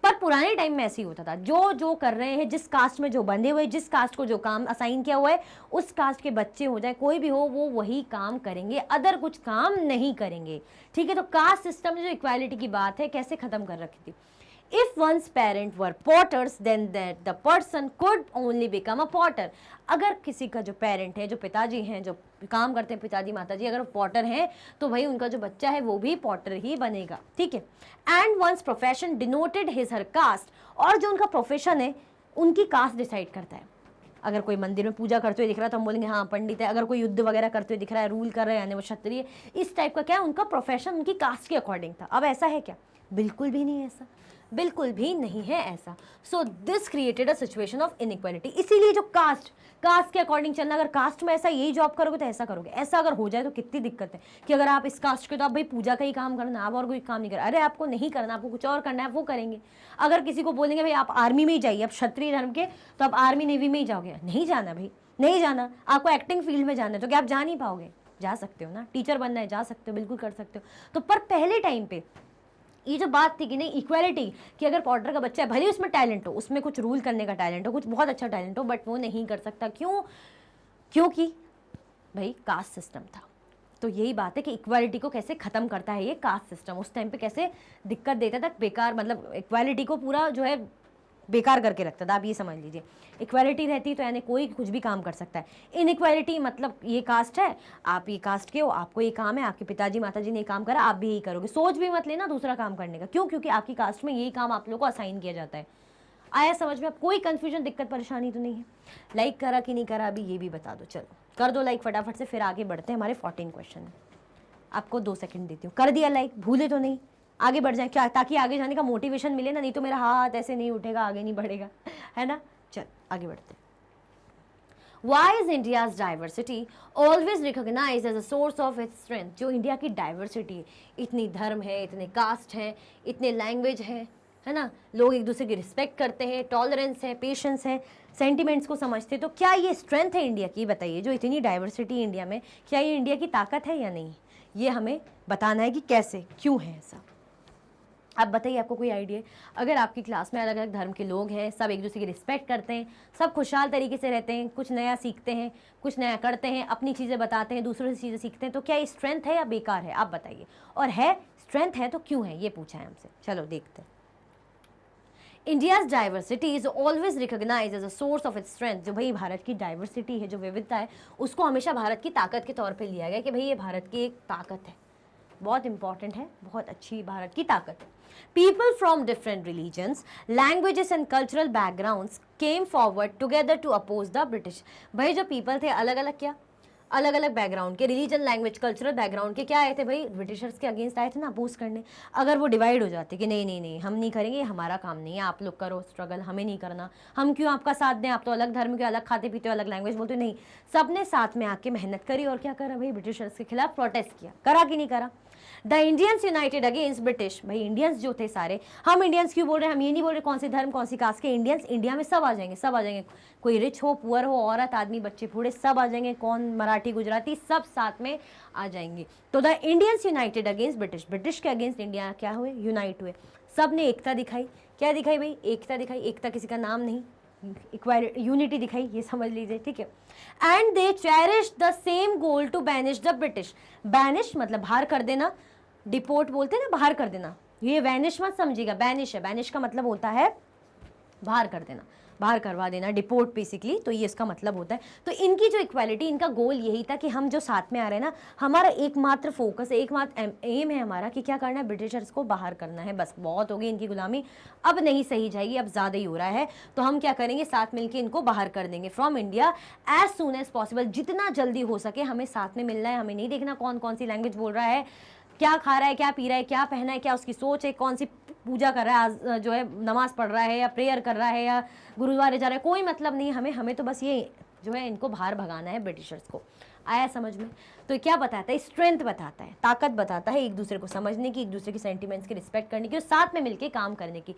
पर पुराने टाइम में ऐसे ही होता था, जो जो कर रहे हैं, जिस कास्ट में जो बंधे हुए, जिस कास्ट को जो काम असाइन किया हुआ है, उस कास्ट के बच्चे हो जाए कोई भी हो, वो वही काम करेंगे, अदर कुछ काम नहीं करेंगे। ठीक है, तो कास्ट सिस्टम में जो इक्वालिटी की बात है कैसे खत्म कर रखी थी। If one's parents were potters, then that the person could only become a potter. अगर किसी का जो पेरेंट है, जो पिताजी हैं, जो काम करते हैं पिताजी माताजी, अगर वो पॉटर हैं तो भाई उनका जो बच्चा है वो भी पॉटर ही बनेगा। ठीक है, and once profession denoted his her caste, और जो उनका प्रोफेशन है उनकी कास्ट डिसाइड करता है। अगर कोई मंदिर में पूजा करते हुए दिख रहा है तो हम बोलेंगे हाँ पंडित है, अगर कोई युद्ध वगैरह करते हुए दिख रहा है, रूल कर रहे हैं, यानी वो क्षत्रिय। इस टाइप का क्या है, उनका प्रोफेशन उनकी कास्ट के अकॉर्डिंग था। अब ऐसा है क्या? बिल्कुल भी नहीं ऐसा, बिल्कुल भी नहीं है ऐसा। So this created a situation of inequality. इसीलिए जो कास्ट के अकॉर्डिंग चलना, अगर कास्ट में ऐसा यही जॉब करोगे तो ऐसा करोगे, ऐसा अगर हो जाए तो कितनी दिक्कत है कि अगर आप इस कास्ट के तो आप भाई पूजा का ही काम करना, आप और कोई काम नहीं करना। अरे आपको नहीं करना, आपको कुछ और करना है, वो करेंगे। अगर किसी को बोलेंगे भाई आप आर्मी में ही जाइए, आप क्षत्रिय धर्म के, तो आप आर्मी नेवी में ही जाओगे, नहीं जाना भाई, नहीं जाना। आपको एक्टिंग फील्ड में जाना है तो क्या आप जा नहीं पाओगे? जा सकते हो ना। टीचर बनना है, जा सकते हो, बिल्कुल कर सकते हो। तो पर पहले टाइम पे ये जो बात थी कि नहीं इक्वालिटी, कि अगर पॉटर का बच्चा है, भले उसमें टैलेंट हो, उसमें कुछ रूल करने का टैलेंट हो, कुछ बहुत अच्छा टैलेंट हो, बट वो नहीं कर सकता। क्यों? क्योंकि भाई कास्ट सिस्टम था। तो यही बात है कि इक्वालिटी को कैसे ख़त्म करता है ये कास्ट सिस्टम। उस टाइम पे कैसे दिक्कत देता था, बेकार, मतलब इक्वालिटी को पूरा जो है बेकार करके रखता था। आप ये समझ लीजिए, इक्वालिटी रहती तो यानी कोई कुछ भी काम कर सकता है। इनइक्वालिटी मतलब ये कास्ट है, आप ये कास्ट के हो, आपको ये काम है, आपके पिताजी माताजी ने ये काम करा, आप भी यही करोगे। सोच भी मत लेना दूसरा काम करने का। क्यों? क्योंकि आपकी कास्ट में यही काम आप लोगों को असाइन किया जाता है। आया समझ में? अब कोई कंफ्यूजन, दिक्कत, परेशानी तो नहीं है? लाइक करा कि नहीं करा अभी ये भी बता दो। चलो कर दो लाइक फटाफट से, फिर आगे बढ़ते हैं। हमारे 14 क्वेश्चन है, आपको 2 सेकंड देती हूँ। कर दिया लाइक? भूले तो नहीं? आगे बढ़ जाए क्या, ताकि आगे जाने का मोटिवेशन मिले ना, नहीं तो मेरा हाथ ऐसे नहीं उठेगा, आगे नहीं बढ़ेगा, है ना। चल आगे बढ़ते हैं। Why is India's diversity always recognized as a source of its strength? जो इंडिया की डाइवर्सिटी है, इतनी धर्म है, इतने कास्ट हैं, इतने लैंग्वेज है ना, लोग एक दूसरे की रिस्पेक्ट करते हैं, टॉलरेंस है, पेशेंस है, सेंटिमेंट्स को समझते हैं, तो क्या ये स्ट्रेंथ है इंडिया की? बताइए, जो इतनी डाइवर्सिटी इंडिया में, क्या ये इंडिया की ताकत है या नहीं? ये हमें बताना है कि कैसे, क्यों है ऐसा। आप बताइए, आपको कोई आइडिया है? अगर आपकी क्लास में अलग अलग धर्म के लोग हैं, सब एक दूसरे की रिस्पेक्ट करते हैं, सब खुशहाल तरीके से रहते हैं, कुछ नया सीखते हैं, कुछ नया करते हैं, अपनी चीज़ें बताते हैं, दूसरों से चीज़ें सीखते हैं, तो क्या ये स्ट्रेंथ है या बेकार है? आप बताइए। और है स्ट्रेंथ है तो क्यों है, ये पूछा है हमसे। चलो देखते हैं। India's diversity is always recognize as a source of its strength. जो भाई भारत की डाइवर्सिटी है, जो विविधता है, उसको हमेशा भारत की ताकत के तौर पे लिया गया कि भाई ये भारत की एक ताकत है, बहुत इंपॉर्टेंट है, बहुत अच्छी भारत की ताकत है। People from different religions, languages and cultural backgrounds came forward together to oppose the British. भाई जो people थे अलग अलग, क्या अलग अलग बैकग्राउंड के, रिलीजन, लैंग्वेज, कल्चरल बैकग्राउंड के क्या आए थे भाई, ब्रिटिशर्स के अगेंस्ट आए थे ना, अपोज करने। अगर वो डिवाइड हो जाते कि नहीं नहीं नहीं हम नहीं करेंगे, हमारा काम नहीं है, आप लोग करो स्ट्रगल, हमें नहीं करना, हम क्यों आपका साथ दें, आप तो अलग धर्म के, अलग खाते पीते हो, अलग लैंग्वेज बोलते हो, नहीं, सबने साथ में आके मेहनत करी और क्या करा भाई, ब्रिटिशर्स के खिलाफ प्रोटेस्ट किया, करा कि नहीं करा। The Indians United against British, भाई इंडियंस जो थे सारे, हम इंडियंस क्यों बोल रहे हैं, हम ये नहीं बोल रहे कौन सी धर्म कौन सी कास्ट के इंडियंस, इंडिया में सब आ जाएंगे, सब आ जाएंगे, कोई रिच हो पुअर हो, औरत आदमी बच्चे बूढ़े सब आ जाएंगे, कौन मराठी गुजराती सब साथ में आ जाएंगे। तो the Indians United against British, British के अगेंस्ट इंडिया क्या हुए, यूनाइट हुए, सब ने एकता दिखाई। क्या दिखाई भाई, एकता दिखाई, एकता किसी का नाम नहीं, इक्वालिटी यूनिटी दिखाई, ये समझ लीजिए, ठीक है। And they cherish the same goal to banish the British, banish मतलब बाहर कर देना, डिपोर्ट बोलते हैं ना, बाहर कर देना, ये वैनिश मत समझिएगा, बैनिश है, बैनिश का मतलब होता है बाहर कर देना, बाहर करवा देना, डिपोर्ट बेसिकली, तो ये इसका मतलब होता है। तो इनकी जो इक्वालिटी, इनका गोल यही था कि हम जो साथ में आ रहे हैं ना, हमारा एकमात्र फोकस, एकमात्र एम है हमारा कि क्या करना है, ब्रिटिशर्स को बाहर करना है, बस बहुत हो गई इनकी गुलामी, अब नहीं सही जाएगी, अब ज़्यादा ही हो रहा है, तो हम क्या करेंगे, साथ मिलकर इनको बाहर कर देंगे from India as soon as possible, जितना जल्दी हो सके हमें साथ में मिलना है, हमें नहीं देखना कौन कौन सी लैंग्वेज बोल रहा है, क्या खा रहा है, क्या पी रहा है, क्या पहना है, क्या उसकी सोच है, कौन सी पूजा कर रहा है, जो है नमाज पढ़ रहा है या प्रेयर कर रहा है या गुरुद्वारे जा रहा है, कोई मतलब नहीं हमें तो बस ये जो है इनको बाहर भगाना है ब्रिटिशर्स को। आया समझ में? तो क्या बताता है, स्ट्रेंथ बताता है, ताकत बताता है, एक दूसरे को समझने की, एक दूसरे की सेंटिमेंट्स की रिस्पेक्ट करने की और साथ में मिलकर काम करने की।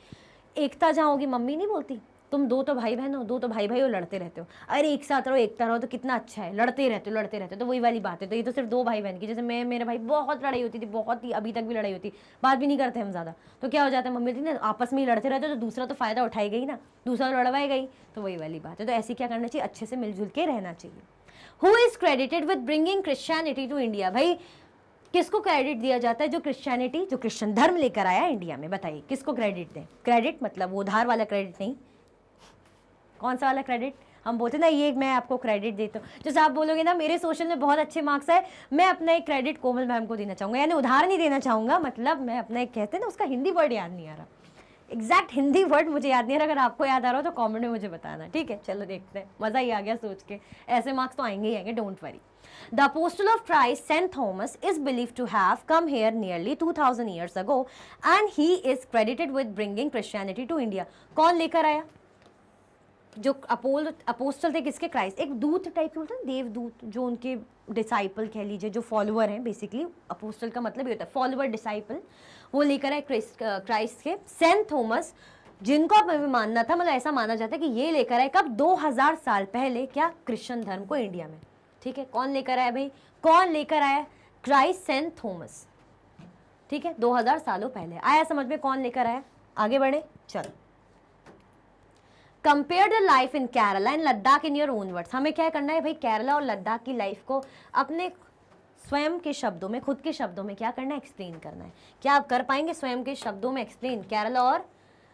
एकता जहाँ होगी, मम्मी नहीं बोलती तुम दो तो भाई बहन हो, दो तो भाई भाई हो, लड़ते रहते हो, अरे एक साथ रहो, एकता रहो तो कितना अच्छा है, लड़ते रहते हो, तो वही वाली बात है। तो ये तो सिर्फ दो भाई बहन की, जैसे मैं मेरे भाई बहुत लड़ाई होती थी, बहुत ही, अभी तक भी लड़ाई होती, बात भी नहीं करते हम ज़्यादा, तो क्या हो जाता है, मम्मी थी ना आपस में ही लड़ते रहते हो, तो दूसरा तो फ़ायदा उठाई गई ना, दूसरा लड़वाई गई, तो वही वाली बात है। तो ऐसे क्या करना चाहिए, अच्छे से मिलजुल के रहना चाहिए। Who is credited with bringing Christianity to India, भाई किसको क्रेडिट दिया जाता है, जो क्रिश्चियनिटी, जो क्रिश्चियन धर्म लेकर आया इंडिया में, बताइए किसको क्रेडिट दें। क्रेडिट मतलब वो उधार वाला क्रेडिट नहीं, कौन सा वाला क्रेडिट, हम बोलते ना ये मैं आपको क्रेडिट देता हूँ, जैसे आप बोलोगे ना मेरे सोशल में बहुत अच्छे मार्क्स है, मैं अपना एक क्रेडिट कोमल मैम को देना चाहूँगा, यानी उधार नहीं देना चाहूँगा, मतलब मैं अपना एक, कहते हैं ना, उसका हिंदी वर्ड याद नहीं आ रहा, एग्जैक्ट हिंदी वर्ड मुझे याद नहीं आ रहा, अगर आपको याद आ रहा हो तो कमेंट में मुझे बताना, ठीक है। चलो देखते हैं, मज़ा ही आ गया सोच के, ऐसे मार्क्स तो आएंगे ही आएंगे, don't worry. The apostle of Christ, Saint Thomas, is believed to have come here nearly 2000 years ago and he is credited with bringing Christianity to India. कौन लेकर आया, जो अपोस्टल थे किसके, क्राइस्ट, एक दूत टाइप के बोलते हैं, देवदूत, जो उनके डिसाइपल कह लीजिए, जो फॉलोअर हैं, बेसिकली अपोस्टल का मतलब ये होता है फॉलोअर डिसाइपल, वो लेकर आए क्राइस्ट के। सेंट थॉमस, जिनको अब मानना था, मतलब ऐसा माना जाता है कि ये लेकर आए कब, 2000 साल पहले, क्या, क्रिश्चियन धर्म को इंडिया में, ठीक है। कौन लेकर आया भाई, कौन लेकर आया, क्राइस्ट सेंट थॉमस, ठीक है, 2000 सालों पहले। आया समझ में कौन लेकर आया, आगे बढ़े, चलो। Compare the life in Kerala and Ladakh in your own words, हमें क्या करना है भाई, केरला और लद्दाख की लाइफ को अपने स्वयं के शब्दों में, खुद के शब्दों में क्या करना है, एक्सप्लेन करना है। क्या आप कर पाएंगे स्वयं के शब्दों में एक्सप्लेन केरला और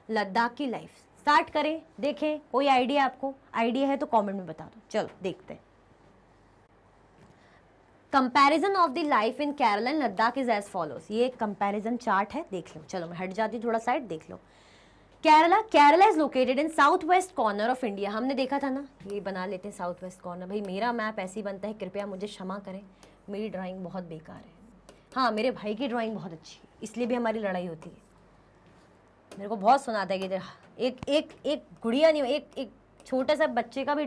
लद्दाख की लाइफ? स्टार्ट करें, देखें, कोई आइडिया आपको, आइडिया है तो कमेंट में बता दो। चलो देखते हैं। Comparison of the life in Kerala and Ladakh is as follows, ये कंपैरिजन चार्ट है, देख लो। चलो मैं हट जाती हूँ थोड़ा साइड, देख लो। Kerala is located in south west corner of India, हमने देखा था ना, ये बना लेते हैं साउथ वेस्ट कॉर्नर। भाई मेरा मैप ऐसे ही बनता है, कृपया मुझे क्षमा करें, मेरी ड्राइंग बहुत बेकार है। हाँ, मेरे भाई की ड्राइंग बहुत अच्छी है, इसलिए भी हमारी लड़ाई होती है। मेरे को बहुत सुनाता है कि एक गुड़िया नहीं, एक छोटे सा बच्चे का भी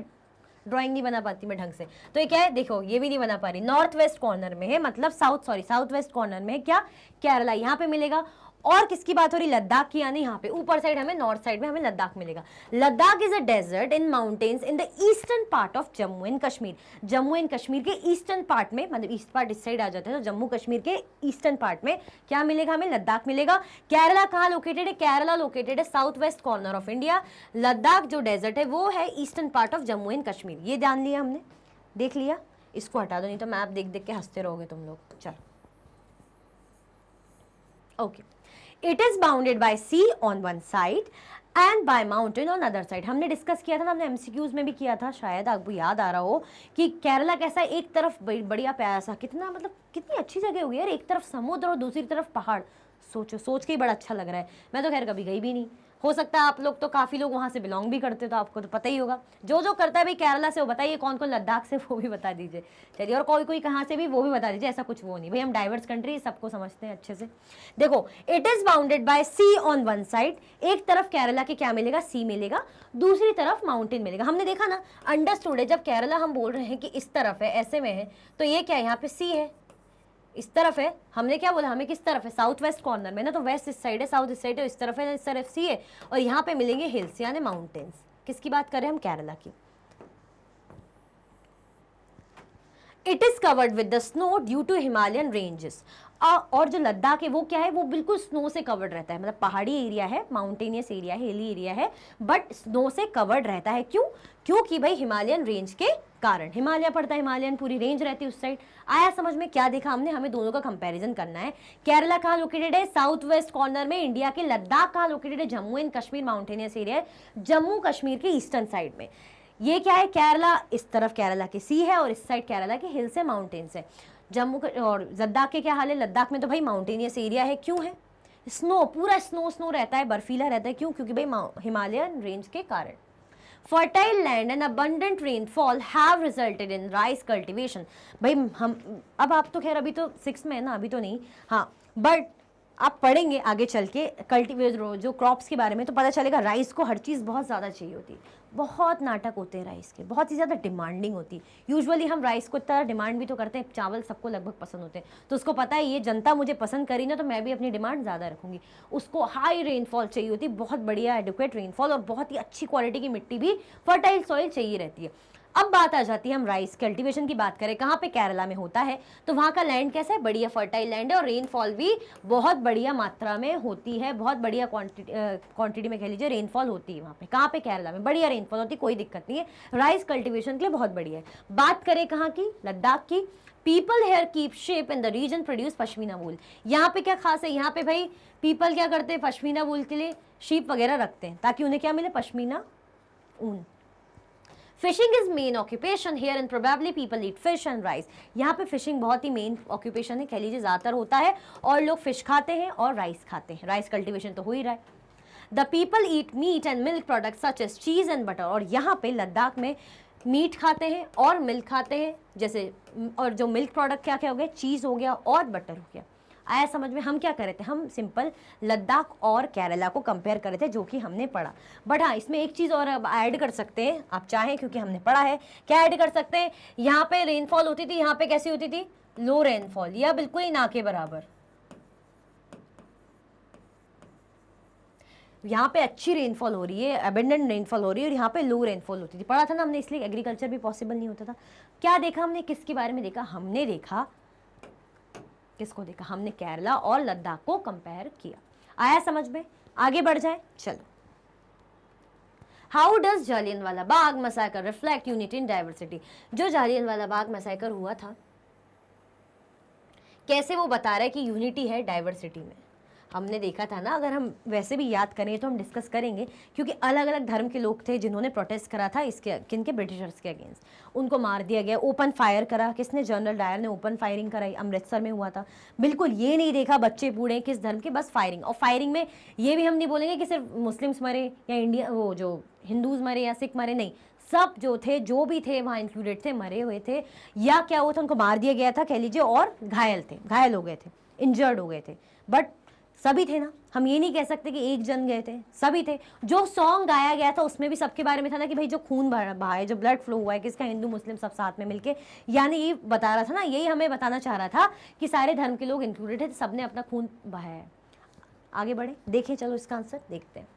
ड्राइंग नहीं बना पाती मैं ढंग से। तो ये क्या है, देखो ये भी नहीं बना पा रही, नॉर्थ वेस्ट कॉर्नर में है, मतलब साउथ वेस्ट कॉर्नर में है क्या, केरला, यहाँ पे मिलेगा। और किसकी बात हो रही, लद्दाख की, यानी यहाँ पे ऊपर साइड हमें, नॉर्थ साइड में हमें लद्दाख मिलेगा। Ladakh is a desert in mountains in the eastern part of Jammu and Kashmir, Jammu and Kashmir के ईस्टर्न पार्ट में, मतलब ईस्ट पार्ट इस साइड आ जाता है, तो जम्मू कश्मीर के ईस्टर्न पार्ट में क्या मिलेगा हमें, लद्दाख मिलेगा। केरला कहाँ लोकेटेड है, केरला लोकेटेड है south west corner of India. Ladakh जो डेजर्ट है वो है eastern part of Jammu and Kashmir. ये जान लिया हमने, देख लिया, इसको हटा दो, नहीं तो मैप देख देख के हंसते रहोगे तुम लोग। चलो okay. It is bounded by sea on one side and by mountain on other side. हमने डिस्कस किया था ना, हमने एमसीक्यूज में भी किया था, शायद आपको याद आ रहा हो कि केरला कैसा है, एक तरफ बढ़िया प्यारा सा, कितना मतलब कितनी अच्छी जगह हुई यार, एक तरफ समुद्र और दूसरी तरफ पहाड़। सोचो, सोच के ही बड़ा अच्छा लग रहा है। मैं तो खैर कभी गई भी नहीं, हो सकता है आप लोग तो काफ़ी लोग वहाँ से बिलोंग भी करते हो, तो आपको तो पता ही होगा। जो जो करता है भाई केरला से वो बताइए, कौन कौन लद्दाख से वो भी बता दीजिए। चलिए, और कोई कोई कहाँ से भी वो भी बता दीजिए, ऐसा कुछ वो नहीं भाई, हम डाइवर्स कंट्री सबको समझते हैं अच्छे से। देखो, it is bounded by sea on one side, एक तरफ केरला के क्या मिलेगा, सी मिलेगा, दूसरी तरफ माउंटेन मिलेगा। हमने देखा ना, अंडरस्टूड है, जब केरला हम बोल रहे हैं कि इस तरफ है, ऐसे में है, तो ये क्या है, यहाँ पे सी है, इस तरफ है। हमने क्या बोला, हमें किस तरफ है, साउथ वेस्ट कॉर्नर में ना, तो वेस्ट इस साइड है, साउथ इस साइड है, इस तरफ है, इस तरफ सी है, और यहाँ पे मिलेंगे हिल्स यानी माउंटेन्स। किसकी बात कर रहे हैं हम, केरला की। It is covered with the snow due to Himalayan ranges. और जो लद्दाख है वो क्या है, वो बिल्कुल स्नो से कवर्ड रहता है, मतलब पहाड़ी एरिया है, माउंटेनियस एरिया है, हिली एरिया है, बट स्नो से कवर्ड रहता है। क्यों? क्योंकि भाई हिमालयन रेंज के कारण, हिमालय पड़ता है, हिमालयन पूरी रेंज रहती है उस साइड। आया समझ में? क्या देखा हमने, हमें दोनों का कंपैरिजन करना है। केरला कहाँ लोकेटेड है, साउथ वेस्ट कॉर्नर में इंडिया के। लद्दाख कहाँ लोकेटेड है, Jammu and Kashmir mountainous area है, जम्मू कश्मीर के ईस्टर्न साइड में। ये क्या है, केरला इस तरफ केरला के सी है, और इस साइड केरला के हिल्स है, माउंटेन्स है। जम्मू और लद्दाख के क्या हाल है, लद्दाख में तो भाई माउंटेनियस एरिया है। क्यों है, स्नो, पूरा स्नो स्नो रहता है, बर्फीला रहता है। क्यों? क्योंकि भाई हिमालयन रेंज के कारण। Fertile land and abundant rainfall have resulted in rice cultivation. भाई हम, अब आप तो खैर अभी तो 6 में है ना, अभी तो नहीं, हाँ, बट आप पढ़ेंगे आगे चल के कल्टीवेट जो क्रॉप्स के बारे में, तो पता चलेगा राइस को हर चीज़ बहुत ज़्यादा चाहिए होती है, बहुत नाटक होते हैं राइस के, बहुत ही ज़्यादा डिमांडिंग होती है। यूजुअली हम राइस को इतना डिमांड भी तो करते हैं, चावल सबको लगभग पसंद होते हैं, तो उसको पता है ये जनता मुझे पसंद करी ना, तो मैं भी अपनी डिमांड ज़्यादा रखूँगी। उसको हाई रेनफॉल चाहिए होती है, बहुत बढ़िया एडुकेट रेनफॉल, और बहुत ही अच्छी क्वालिटी की मिट्टी भी, फर्टाइल सॉइल चाहिए रहती है। अब बात आ जाती है, हम राइस कल्टीवेशन की बात करें, कहाँ पे, केरला में होता है, तो वहाँ का लैंड कैसा है, बढ़िया फर्टाइल लैंड है, और रेनफॉल भी बहुत बढ़िया मात्रा में होती है, बहुत बढ़िया क्वांटिटी में कह लीजिए रेनफॉल होती है वहाँ पे। कहाँ पे, केरला में बढ़िया रेनफॉल होती है, कोई दिक्कत नहीं है, राइस कल्टीवेशन के लिए बहुत बढ़िया है। बात करें कहाँ की, लद्दाख की, people here keep sheep in the region produce pashmina wool. यहाँ पे क्या खास है, यहाँ पे भाई पीपल क्या करते हैं, पश्मीना वूल के लिए शीप वगैरह रखते हैं, ताकि उन्हें क्या मिले, पश्मीना ऊन। Fishing is main occupation here and probably people eat fish and rice. यहाँ पे फिशिंग बहुत ही मेन ऑक्यूपेशन है, कह लीजिए ज़्यादातर होता है, और लोग फिश खाते हैं और राइस खाते हैं, राइस कल्टीवेशन तो हो ही रहा है। The people eat meat and milk product such as cheese and butter. और यहाँ पे लद्दाख में मीट खाते हैं और मिल्क खाते हैं, जैसे, और जो मिल्क प्रोडक्ट क्या क्या हो गया, चीज़ हो गया और बटर हो गया। आया समझ में? हम क्या कर रहे थे, हम सिंपल लद्दाख और केरला को कंपेयर कर रहे थे, जो कि हमने पढ़ा। बट हाँ, इसमें एक चीज़ और अब ऐड कर सकते हैं आप चाहें, क्योंकि हमने पढ़ा है। क्या ऐड कर सकते हैं, यहाँ पे रेनफॉल होती थी, यहाँ पे कैसी होती थी, लो रेनफॉल, या बिल्कुल ही ना के बराबर। यहाँ पे अच्छी रेनफॉल हो रही है, अबेंडेंट रेनफॉल हो रही है, और यहाँ पे लो रेनफॉल होती थी। पढ़ा था ना हमने, इसलिए एग्रीकल्चर भी पॉसिबल नहीं होता था। क्या देखा हमने, किसके बारे में देखा, हमने देखा, किसको देखा, हमने केरला और लद्दाख को कंपेयर किया। आया समझ में? आगे बढ़ जाए, चलो। How does Jallianwala Bagh massacre reflect unity in diversity. जो जालियनवाला बाग मैसेकर हुआ था, कैसे वो बता रहा है कि यूनिटी है डाइवर्सिटी में। हमने देखा था ना, अगर हम वैसे भी याद करें तो हम डिस्कस करेंगे, क्योंकि अलग अलग धर्म के लोग थे जिन्होंने प्रोटेस्ट करा था इसके, किनके, ब्रिटिशर्स के अगेंस्ट। उनको मार दिया गया, ओपन फायर करा, किसने, जनरल डायर ने ओपन फायरिंग कराई, अमृतसर में हुआ था। बिल्कुल ये नहीं देखा बच्चे बूढ़े किस धर्म के, बस फायरिंग। और फायरिंग में ये भी हम नहीं बोलेंगे कि सिर्फ मुस्लिम्स मरे या इंडिया वो जो हिंदूज मरे या सिख मरे, नहीं, सब जो थे, जो भी थे वहाँ इंक्लूडेड थे, मरे हुए थे, या क्या हुआ था, उनको मार दिया गया था कह लीजिए, और घायल थे, घायल हो गए थे, इंजर्ड हो गए थे, बट सभी थे ना। हम ये नहीं कह सकते कि एक जन गए थे, सभी थे। जो सॉन्ग गाया गया था उसमें भी सबके बारे में था ना, कि भाई जो खून बहा है, जो ब्लड फ्लो हुआ है, किसका, हिंदू मुस्लिम सब साथ में मिलके, यानी ये बता रहा था ना, यही हमें बताना चाह रहा था कि सारे धर्म के लोग इंक्लूडेड है, सबने अपना खून बहाया है। आगे बढ़े, देखें, चलो इसका आंसर देखते हैं।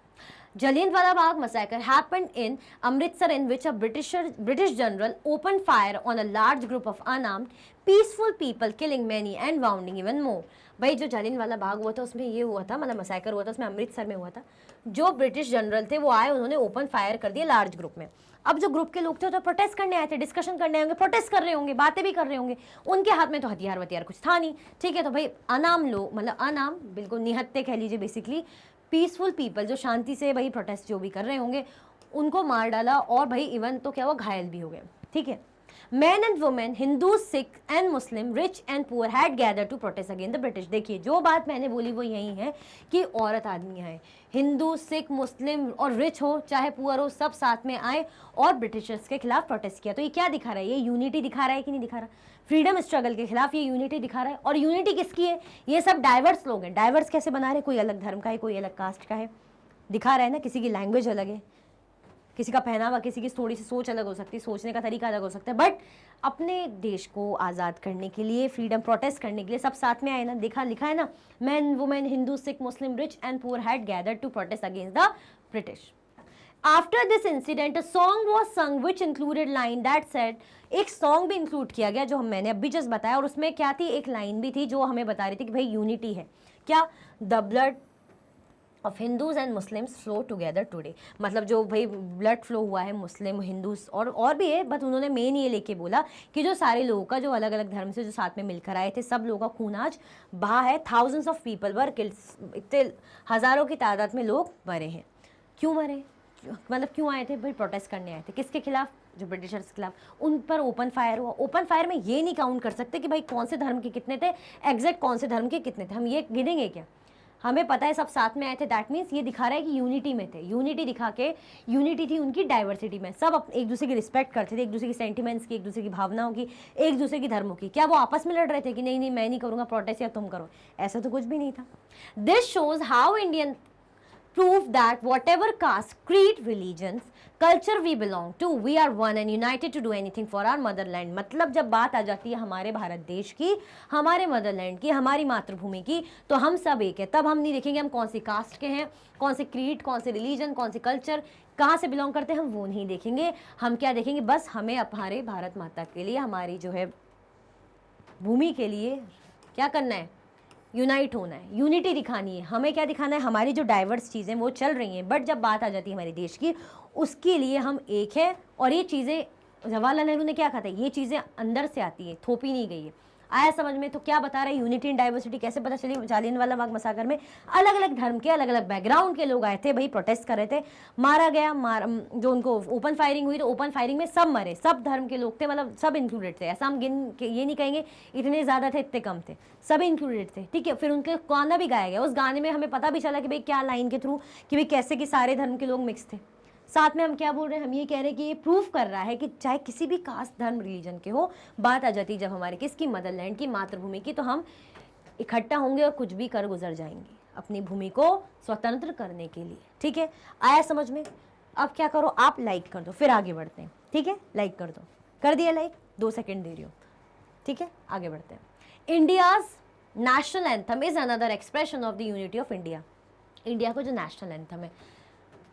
Jallianwala Bagh massacre happened in Amritsar, in which a British general opened fire on a large group of unarmed, peaceful people, killing many and wounding even more. भाई जो जालियनवाला बाग हुआ था उसमें ये हुआ था, मतलब मसाइकर हुआ था, उसमें अमृतसर में हुआ था। जो ब्रिटिश जनरल थे वो आए, उन्होंने ओपन फायर कर दिया लार्ज ग्रुप में। अब जो ग्रुप के लोग थे तो प्रोटेस्ट करने आए थे, डिस्कशन करने आएंगे, प्रोटेस्ट कर रहे होंगे, बातें भी कर रहे होंगे, उनके हाथ में तो हथियार वथियार कुछ था नहीं, ठीक है। तो भाई अनाम लोग, मतलब अनाम, बिल्कुल निहत्ते कह लीजिए, बेसिकली पीसफुल पीपल, जो शांति से भाई प्रोटेस्ट जो भी कर रहे होंगे, उनको मार डाला, और भाई इवन तो क्या हुआ, घायल भी हो गए, ठीक है। Men and women, Hindu, Sikh and Muslim, rich and poor had gathered to protest against the British. देखिए जो बात मैंने बोली वो यही है कि औरत आदमी आए, हिंदू, सिख, मुस्लिम और रिच हो चाहे पुअर हो, सब साथ में आए और ब्रिटिशर्स के खिलाफ प्रोटेस्ट किया। तो ये क्या दिखा रहा है? ये यूनिटी दिखा रहा है कि नहीं दिखा रहा? फ्रीडम स्ट्रगल के खिलाफ ये यूनिटी दिखा रहा है। और यूनिटी किसकी है? ये सब डाइवर्स लोग हैं। डाइवर्स कैसे बना रहे? कोई अलग धर्म का है, कोई अलग कास्ट का है, दिखा रहा है ना। किसी की लैंग्वेज अलग है, किसी का पहनावा, किसी की थोड़ी सी सोच अलग हो सकती है, सोचने का तरीका अलग हो सकता है, बट अपने देश को आज़ाद करने के लिए, फ्रीडम प्रोटेस्ट करने के लिए सब साथ में आए ना। देखा, लिखा है ना, man, women, Hindu, Sikh, Muslim, rich and poor had gathered to protest against the British. After this incident a song was sung which included line that said, एक सॉन्ग भी इंक्लूड किया गया जो मैंने अभी जस्ट बताया, और उसमें क्या थी? एक लाइन भी थी जो हमें बता रही थी कि भाई यूनिटी है। क्या? The blood of Hindus and Muslims flow together today. मतलब जो भाई ब्लड फ्लो हुआ है मुस्लिम, हिंदूज और भी है, बट उन्होंने मेन ये लेके बोला कि जो सारे लोगों का, जो अलग अलग धर्म से जो साथ में मिलकर आए थे, सब लोगों का खून आज बहा है। Thousands of people were killed, इतने हज़ारों की तादाद में लोग मरे हैं। क्यों मरे? मतलब क्यों आए थे? भाई प्रोटेस्ट करने आए थे। किसके खिलाफ? जो ब्रिटिशर्स के खिलाफ। उन पर ओपन फायर हुआ। ओपन फायर में ये नहीं काउंट कर सकते कि भाई कौन से धर्म के कितने थे, एग्जैक्ट कौन से धर्म के कितने थे, हम ये गिनेंगे क्या? हमें पता है सब साथ में आए थे। दैट मीन्स ये दिखा रहा है कि यूनिटी में थे। यूनिटी दिखा के, यूनिटी थी उनकी डाइवर्सिटी में। सब एक दूसरे की रिस्पेक्ट करते थे, एक दूसरे की सेंटिमेंट्स की, एक दूसरे की भावनाओं की, एक दूसरे की धर्मों की। क्या वो आपस में लड़ रहे थे कि नहीं नहीं मैं नहीं करूँगा प्रोटेस्ट या तुम करो? ऐसा तो कुछ भी नहीं था। This shows how Indian prove that whatever caste, creed, religions, culture we belong to, we are one and united to do anything for our motherland। मतलब जब बात आ जाती है हमारे भारत देश की, हमारे मदरलैंड की, हमारी मातृभूमि की, तो हम सब एक है। तब हम नहीं देखेंगे हम कौन सी कास्ट के हैं, कौन से क्रीड, कौन से रिलीजन, कौन से कल्चर, कहाँ से बिलोंग करते हैं, हम वो नहीं देखेंगे। हम क्या देखेंगे? बस हमें हमारे भारत माता के लिए, हमारी जो है भूमि के लिए क्या करना है? यूनाइट होना है, यूनिटी दिखानी है। हमें क्या दिखाना है? हमारी जो डाइवर्स चीज़ें वो चल रही हैं, बट जब बात आ जाती है हमारे देश की, उसके लिए हम एक हैं। और ये चीज़ें जवाहरलाल नेहरू ने क्या कहा था? ये चीज़ें अंदर से आती है, थोपी नहीं गई है। आया समझ में? तो क्या बता रहा है? यूनिटी इन डाइवर्सिटी कैसे पता चली? जालियनवाला बाग मसाकर में अलग अलग धर्म के, अलग अलग बैकग्राउंड के लोग आए थे, भाई प्रोटेस्ट कर रहे थे, मारा गया, जो उनको ओपन फायरिंग हुई, तो ओपन फायरिंग में सब मरे, सब धर्म के लोग थे, मतलब सब इंक्लूडेड थे। ऐसा हम गिन के ये नहीं कहेंगे इतने ज़्यादा थे, इतने कम थे, सब इंक्लूडेड थे। ठीक है, फिर उनके गाना भी गाया गया। उस गाने में हमें पता भी चला कि भाई क्या लाइन के थ्रू कि भाई कैसे कि सारे धर्म के लोग मिक्स थे। साथ में हम क्या बोल रहे हैं? हम ये कह रहे हैं कि ये प्रूफ कर रहा है कि चाहे किसी भी कास्ट, धर्म, रिलीजन के हो, बात आ जाती है जब हमारे किसकी, मदरलैंड की, मातृभूमि की, तो हम इकट्ठा होंगे और कुछ भी कर गुजर जाएंगे अपनी भूमि को स्वतंत्र करने के लिए। ठीक है, आया समझ में? अब क्या करो, आप लाइक कर दो, फिर आगे बढ़ते हैं। ठीक है, लाइक कर दो। कर दिया लाइक? 2 सेकेंड दे रही हो। ठीक है, आगे बढ़ते हैं। India's national anthem is another expression of the unity of India. India को जो नेशनल एंथम है,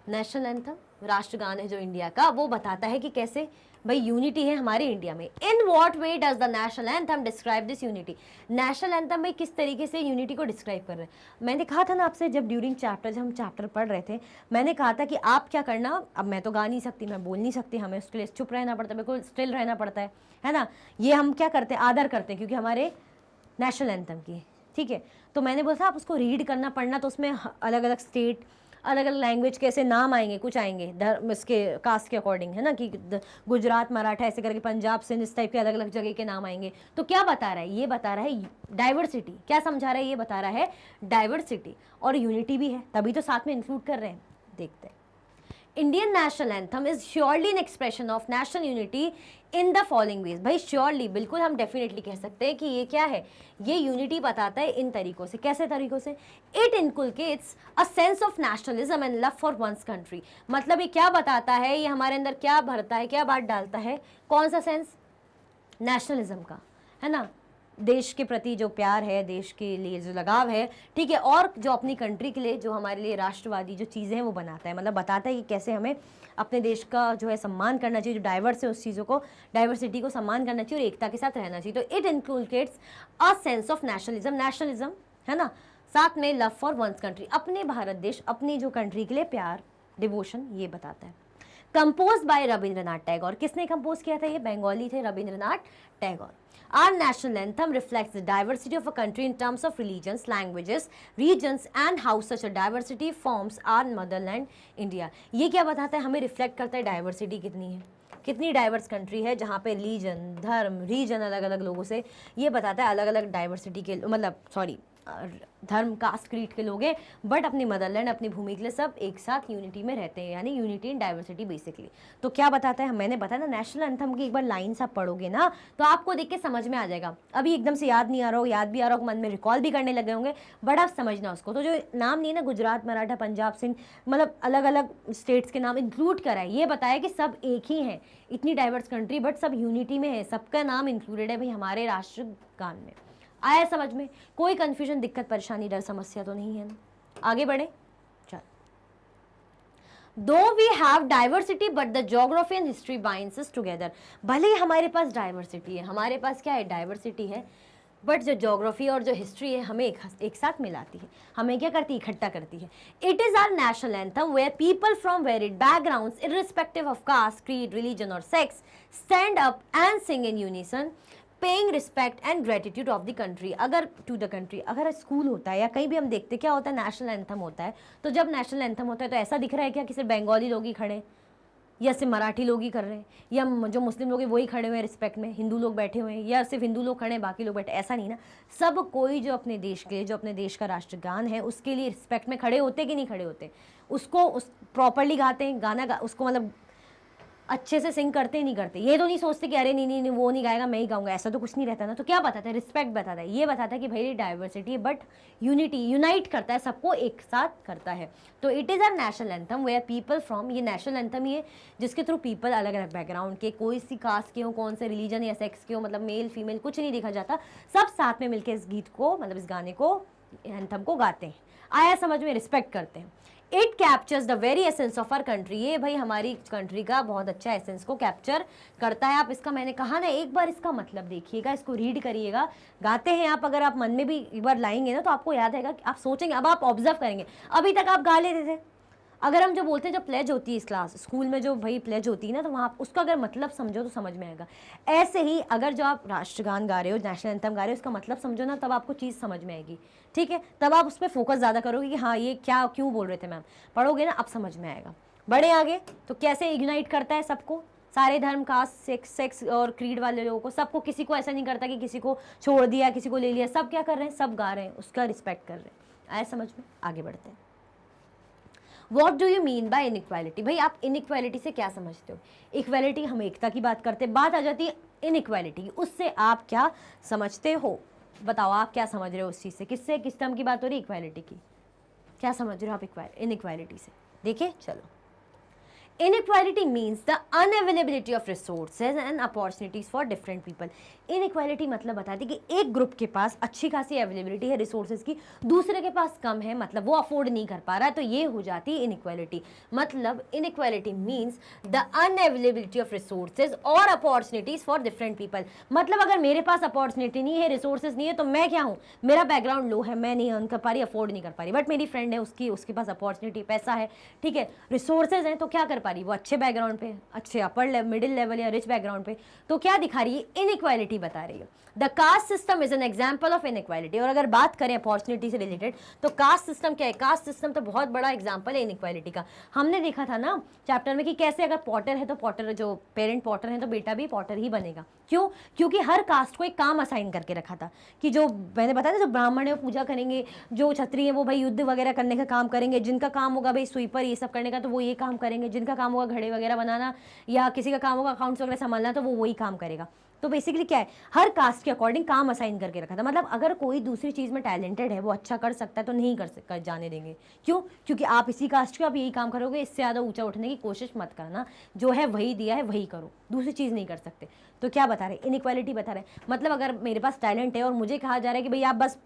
नेशनल एंथम राष्ट्रगान है जो इंडिया का, वो बताता है कि कैसे भाई यूनिटी है हमारे इंडिया में। In what way does the national anthem describe this unity? National anthem में किस तरीके से यूनिटी को डिस्क्राइब कर रहे हैं? मैंने कहा था ना आपसे, जब ड्यूरिंग चैप्टर, जब हम चैप्टर पढ़ रहे थे, मैंने कहा था कि आप क्या करना, अब मैं तो गा नहीं सकती, मैं बोल नहीं सकती, हमें उसके लिए चुप रहना पड़ता है, बिल्कुल स्टिल रहना पड़ता है ना। ये हम क्या करते हैं? आदर करते हैं क्योंकि हमारे नेशनल एंथम की। ठीक है, तो मैंने बोला था आप उसको रीड करना, पढ़ना, तो उसमें अलग अलग स्टेट, अलग अलग लैंग्वेज के ऐसे नाम आएंगे, कुछ आएंगे धर्म इसके कास्ट के अकॉर्डिंग, है ना, कि गुजरात, मराठा, ऐसे करके पंजाब, सिंध, इस टाइप के अलग अलग जगह के नाम आएंगे। तो क्या बता रहा है? ये बता रहा है डाइवर्सिटी। क्या समझा रहा है? ये बता रहा है डाइवर्सिटी, और यूनिटी भी है, तभी तो साथ में इंक्लूड कर रहे हैं। देखते हैं। Indian national anthem is surely an expression of national unity in the following veg. भाई श्योरली, बिल्कुल हम डेफिनेटली कह सकते हैं कि ये क्या है? ये यूनिटी बताता है इन तरीकों से। कैसे तरीकों से? It inculcates a sense of nationalism and love for one's country. मतलब ये क्या बताता है? ये हमारे अंदर क्या भरता है, क्या बात डालता है? कौन सा सेंस? नेशनलिज्म का, है ना, देश के प्रति जो प्यार है, देश के लिए जो लगाव है। ठीक है, और जो अपनी कंट्री के लिए, जो हमारे लिए राष्ट्रवादी जो चीज़ें हैं वो बनाता है, मतलब बताता है कि कैसे हमें अपने देश का जो है सम्मान करना चाहिए, जो डाइवर्स है उस चीज़ों को, डाइवर्सिटी को सम्मान करना चाहिए और एकता के साथ रहना चाहिए। तो it inculcates a sense of nationalism, nationalism, है ना, साथ में लव फॉर वंस कंट्री, अपने भारत देश, अपनी जो कंट्री के लिए प्यार, डिवोशन, ये बताता है। Compose bye Rabindranath Tagore. किसने कंपोज किया था? ये बंगाली थे, Rabindranath Tagore. Our national anthem reflects the diversity of a country in terms of religions, languages, regions and how such a diversity forms our motherland India। ये क्या बताता है? हमें रिफ्लेक्ट करता है डाइवर्सिटी कितनी है, कितनी डाइवर्स कंट्री है, जहाँ पे रिलीजन, धर्म, रीजन अलग अलग लोगों से, ये बताता है अलग अलग डाइवर्सिटी के, मतलब सॉरी धर्म, कास्ट, क्रीड के लोग हैं, बट अपनी मदरलैंड, अपनी भूमि के लिए सब एक साथ यूनिटी में रहते हैं, यानी यूनिटी इन डाइवर्सिटी बेसिकली। तो क्या बताता है? मैंने बताया ना, नेशनल एंथम की एक बार लाइन्स आप पढ़ोगे ना तो आपको देख के समझ में आ जाएगा। अभी एकदम से याद नहीं आ रहा हो, याद भी आ रहा हो, मन में रिकॉल भी करने लगे होंगे, बट आप समझना उसको। तो जो नाम नहीं है ना, गुजरात, मराठा, पंजाब, सिंध, मतलब अलग अलग स्टेट्स के नाम इंक्लूड करा है, ये बताया कि सब एक ही हैं, इतनी डाइवर्स कंट्री बट सब यूनिटी में है, सबका नाम इंक्लूडेड है भाई हमारे राष्ट्रगान में। आया समझ में? कोई कंफ्यूजन, दिक्कत, परेशानी, डर, समस्या तो नहीं है ना? आगे बढ़े। चल, दो we have diversity but the geography and history binds us together. भले ही हमारे पास डाइवर्सिटी है, हमारे पास क्या है? डाइवर्सिटी है, बट जो ज्योग्राफी और जो हिस्ट्री है हमें एक साथ मिलाती है, हमें क्या करती है? इकट्ठा करती है। It is our national anthem where people from varied backgrounds irrespective of caste, creed, religion और sex stand up and sing in unison paying respect and gratitude of the country. अगर टू द कंट्री, अगर school होता है या कहीं भी हम देखते क्या होता है? नेशनल एंथम होता है। तो जब नेशनल एंथम होता है तो ऐसा दिख रहा है क्या कि सिर्फ बंगाली लोग ही खड़े, या सिर्फ मराठी लोग ही कर रहे हैं, या जो मुस्लिम लोग हैं वही खड़े हुए हैं रिस्पेक्ट में, हिंदू लोग बैठे हुए हैं, या सिर्फ हिंदू लोग खड़े हैं बाकी लोग बैठे? ऐसा नहीं ना, सब कोई जो अपने देश के, जो अपने देश का राष्ट्रगान है उसके लिए रिस्पेक्ट में खड़े होते कि नहीं खड़े होते? उसको उस प्रॉपरली गाते हैं, गाना उसको मतलब अच्छे से सिंग करते ही नहीं करते? ये तो नहीं सोचते कि अरे नहीं नहीं वो नहीं गाएगा मैं ही गाऊंगा, ऐसा तो कुछ नहीं रहता ना। तो क्या बताता है? रिस्पेक्ट बताता है। ये बताता है कि भाई डाइवर्सिटी बट यूनिटी, यूनाइट करता है, सबको एक साथ करता है। तो it is our national anthem where people from, ये नेशनल एंथम ही है जिसके थ्रू पीपल अलग अलग बैकग्राउंड के, कोई सी कास्ट के हो, कौन से रिलीजन या सेक्स के हो, मतलब मेल फीमेल कुछ नहीं देखा जाता, सब साथ में मिलकर इस गीत को, मतलब इस गाने को, एंथम को गाते हैं। आया समझ में? रिस्पेक्ट करते हैं। It captures the very essence of our country. ये भाई हमारी कंट्री का बहुत अच्छा एसेंस को कैप्चर करता है। आप इसका, मैंने कहा ना, एक बार इसका मतलब देखिएगा, इसको रीड करिएगा। गाते हैं आप, अगर आप मन में भी एक बार लाएंगे ना तो आपको याद आएगा, आप सोचेंगे, अब आप ऑब्जर्व करेंगे, अभी तक आप गा लेते थे। अगर हम जो बोलते हैं, जो प्लेज होती है इस क्लास स्कूल में, जो भाई प्लेज होती है ना, तो वहाँ उसका अगर मतलब समझो तो समझ में आएगा। ऐसे ही अगर जो आप राष्ट्रगान गा रहे हो, नेशनल एंथम गा रहे हो, उसका मतलब समझो ना, तब आपको चीज़ समझ में आएगी। ठीक है, तब आप उस पर फोकस ज़्यादा करोगे कि हाँ ये क्या, क्यों बोल रहे थे मैम, पढ़ोगे ना, अब समझ में आएगा। बढ़े आगे। तो कैसे यूनाइट करता है सबको, सारे धर्म, कास्ट, सेक्स और क्रीड वाले लोगों को, सबको, किसी को ऐसा नहीं करता कि किसी को छोड़ दिया, किसी को ले लिया, सब क्या कर रहे हैं? सब गा रहे हैं, उसका रिस्पेक्ट कर रहे हैं। आया समझ में? आगे बढ़ते हैं। What do you mean by inequality? भाई आप इनइक्वालिटी से क्या समझते हो? इक्वालिटी, हम एकता की बात करते हैं, बात आ जाती है इनइक्वालिटी की, उससे आप क्या समझते हो? बताओ आप क्या समझ रहे हो उस चीज़ से? किससे, किस टर्म की बात हो रही है? इक्वालिटी की। क्या समझ रहे हो आप इनइक्वालिटी से? देखिए चलो, inequality means the unavailability of resources and opportunities for different people। inequality मतलब बताती है कि एक ग्रुप के पास अच्छी खासी अवेलेबिलिटी है रिसोर्सेज की, दूसरे के पास कम है, मतलब वो अफोर्ड नहीं कर पा रहा है, तो ये हो जाती है inequality। मतलब inequality means the unavailability of resources और opportunities for different people। मतलब अगर मेरे पास अपॉर्चुनिटी नहीं है, रिसोर्सेज नहीं है, तो मैं क्या हूँ? मेरा बैकग्राउंड लो है, मैं नहीं अर्न कर पा रही, अफोर्ड नहीं कर पा रही, बट मेरी फ्रेंड है, उसके पास अपॉर्चुनिटी, पैसा है, ठीक है, रिसोर्सेज हैं, तो क्या कर पा रही? वो अच्छे बैकग्राउंड पे, अच्छे अपर मिडिल लेवल या रिच बैकग्राउंड पे, तो क्या दिखा रही है? इनइक्वालिटी बता रही है। The caste system is an example of inequality. और अगर बात करें अपॉर्चुनिटी से रिलेटेड, तो कास्ट सिस्टम क्या है? कास्ट सिस्टम तो बहुत बड़ा एग्जाम्पल है इनइक्वालिटी का। हमने देखा था ना चैप्टर में कि कैसे अगर पॉटर है तो पॉटर, जो पेरेंट पॉटर है तो बेटा भी पॉटर ही बनेगा। क्यों? क्योंकि हर कास्ट को एक काम असाइन करके रखा था कि जो मैंने बताया था, जो ब्राह्मण है वो पूजा करेंगे, जो क्षत्रिय है वो भाई युद्ध वगैरह करने का काम करेंगे, जिनका काम होगा भाई स्वीपर ये सब करने का तो वो ये काम करेंगे, जिनका काम होगा घड़े वगैरह बनाना या किसी का काम होगा अकाउंट्स वगैरह संभालना तो वो वही काम करेगा। तो बेसिकली क्या है, हर कास्ट के अकॉर्डिंग काम असाइन करके रखा था। मतलब अगर कोई दूसरी चीज़ में टैलेंटेड है, वो अच्छा कर सकता है तो नहीं कर जाने देंगे। क्यों? क्योंकि आप इसी कास्ट के, आप यही काम करोगे, इससे ज़्यादा ऊंचा उठने की कोशिश मत करना, जो है वही दिया है वही करो, दूसरी चीज़ नहीं कर सकते। तो क्या बता रहे? इनइक्वालिटी बता रहे। मतलब अगर मेरे पास टैलेंट है और मुझे कहा जा रहा है कि भाई आप बस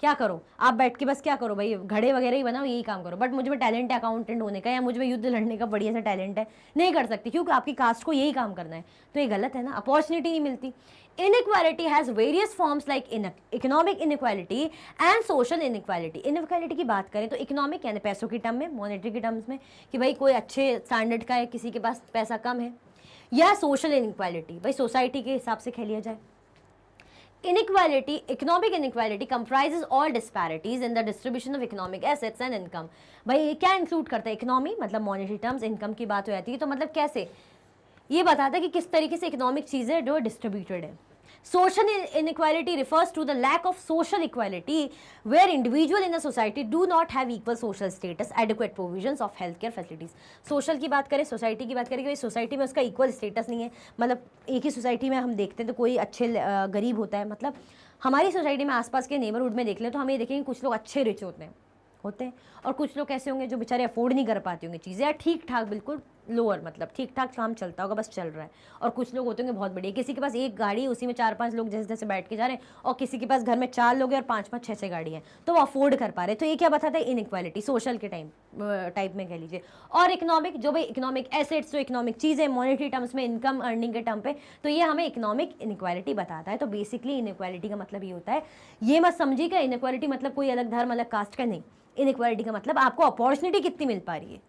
क्या करो आप बैठ के, बस क्या करो भाई, घड़े वगैरह ही बनाओ, यही काम करो। बट मुझ में टैलेंट है अकाउंटेंट होने का, या मुझ में युद्ध लड़ने का बढ़िया सा टैलेंट है, नहीं कर सकती क्योंकि आपकी कास्ट को यही काम करना है। तो ये गलत है ना, अपॉर्चुनिटी नहीं मिलती। Inequality has various forms like economic inequality and social inequality. Inequality की बात करें तो इकोनॉमिक यानी पैसों की टर्म में, मॉनेटरी की टर्म्स में, कि भाई कोई अच्छे स्टैंडर्ड का है, किसी के पास पैसा कम है, या सोशल इनइक्वालिटी, भाई सोसाइटी के हिसाब से कह लिया जाए। Inequality, economic inequality comprises all disparities in the distribution of economic assets and income। भाई ये क्या इंक्लूड करता है? इकोनॉमी मतलब मॉनेटरी टर्म्स, इनकम की बात हो जाती है, तो मतलब कैसे ये बताता है कि किस तरीके से इकोनॉमिक चीज़ें जो डिस्ट्रीब्यूटेड है। Social inequality refers to the lack of social equality where individuals in a society do not have equal social status, adequate provisions of healthcare facilities। Social की बात करें, सोसाइटी की बात करें कि सोसाइटी में उसका इक्वल स्टेटस नहीं है। मतलब एक ही सोसाइटी में हम देखते हैं तो कोई अच्छे गरीब होता है, मतलब हमारी सोसाइटी में आसपास के नेबरहुड में देख लें तो हम ये देखेंगे कुछ लोग अच्छे रिच होते हैं और कुछ लोग कैसे होंगे जो बेचारे अफोर्ड नहीं कर पाते होंगे चीज़ें, या ठीक ठाक बिल्कुल लोअर, मतलब ठीक ठाक काम चलता होगा, बस चल रहा है। और कुछ लोग होते होंगे बहुत बढ़िया, किसी के पास एक गाड़ी, उसी में 4-5 लोग जैसे जैसे बैठ के जा रहे हैं, और किसी के पास घर में 4 लोग हैं और 5-5 6-6 गाड़ी हैं, तो वो अफोर्ड कर पा रहे हैं। तो ये क्या बताता है? इनइक्वालिटी सोशल के टाइप में कह लीजिए। और इकोनॉमिक, जो भाई इकोनॉमिक एसेट्स, जो इकोनॉमिक चीज़ें मॉनेटरी टर्म्स में, इनकम अर्निंग के टर्म पे, तो ये हमें इकोनॉमिक इनइक्वालिटी बताता है। तो बेसिकली इनइक्वालिटी का मतलब ये होता है, ये मत समझिएगा इनइक्वालिटी मतलब कोई अलग धर्म अलग कास्ट का नहीं। इनइक्वालिटी का मतलब आपको अपॉर्चुनिटी कितनी मिल पा रही है,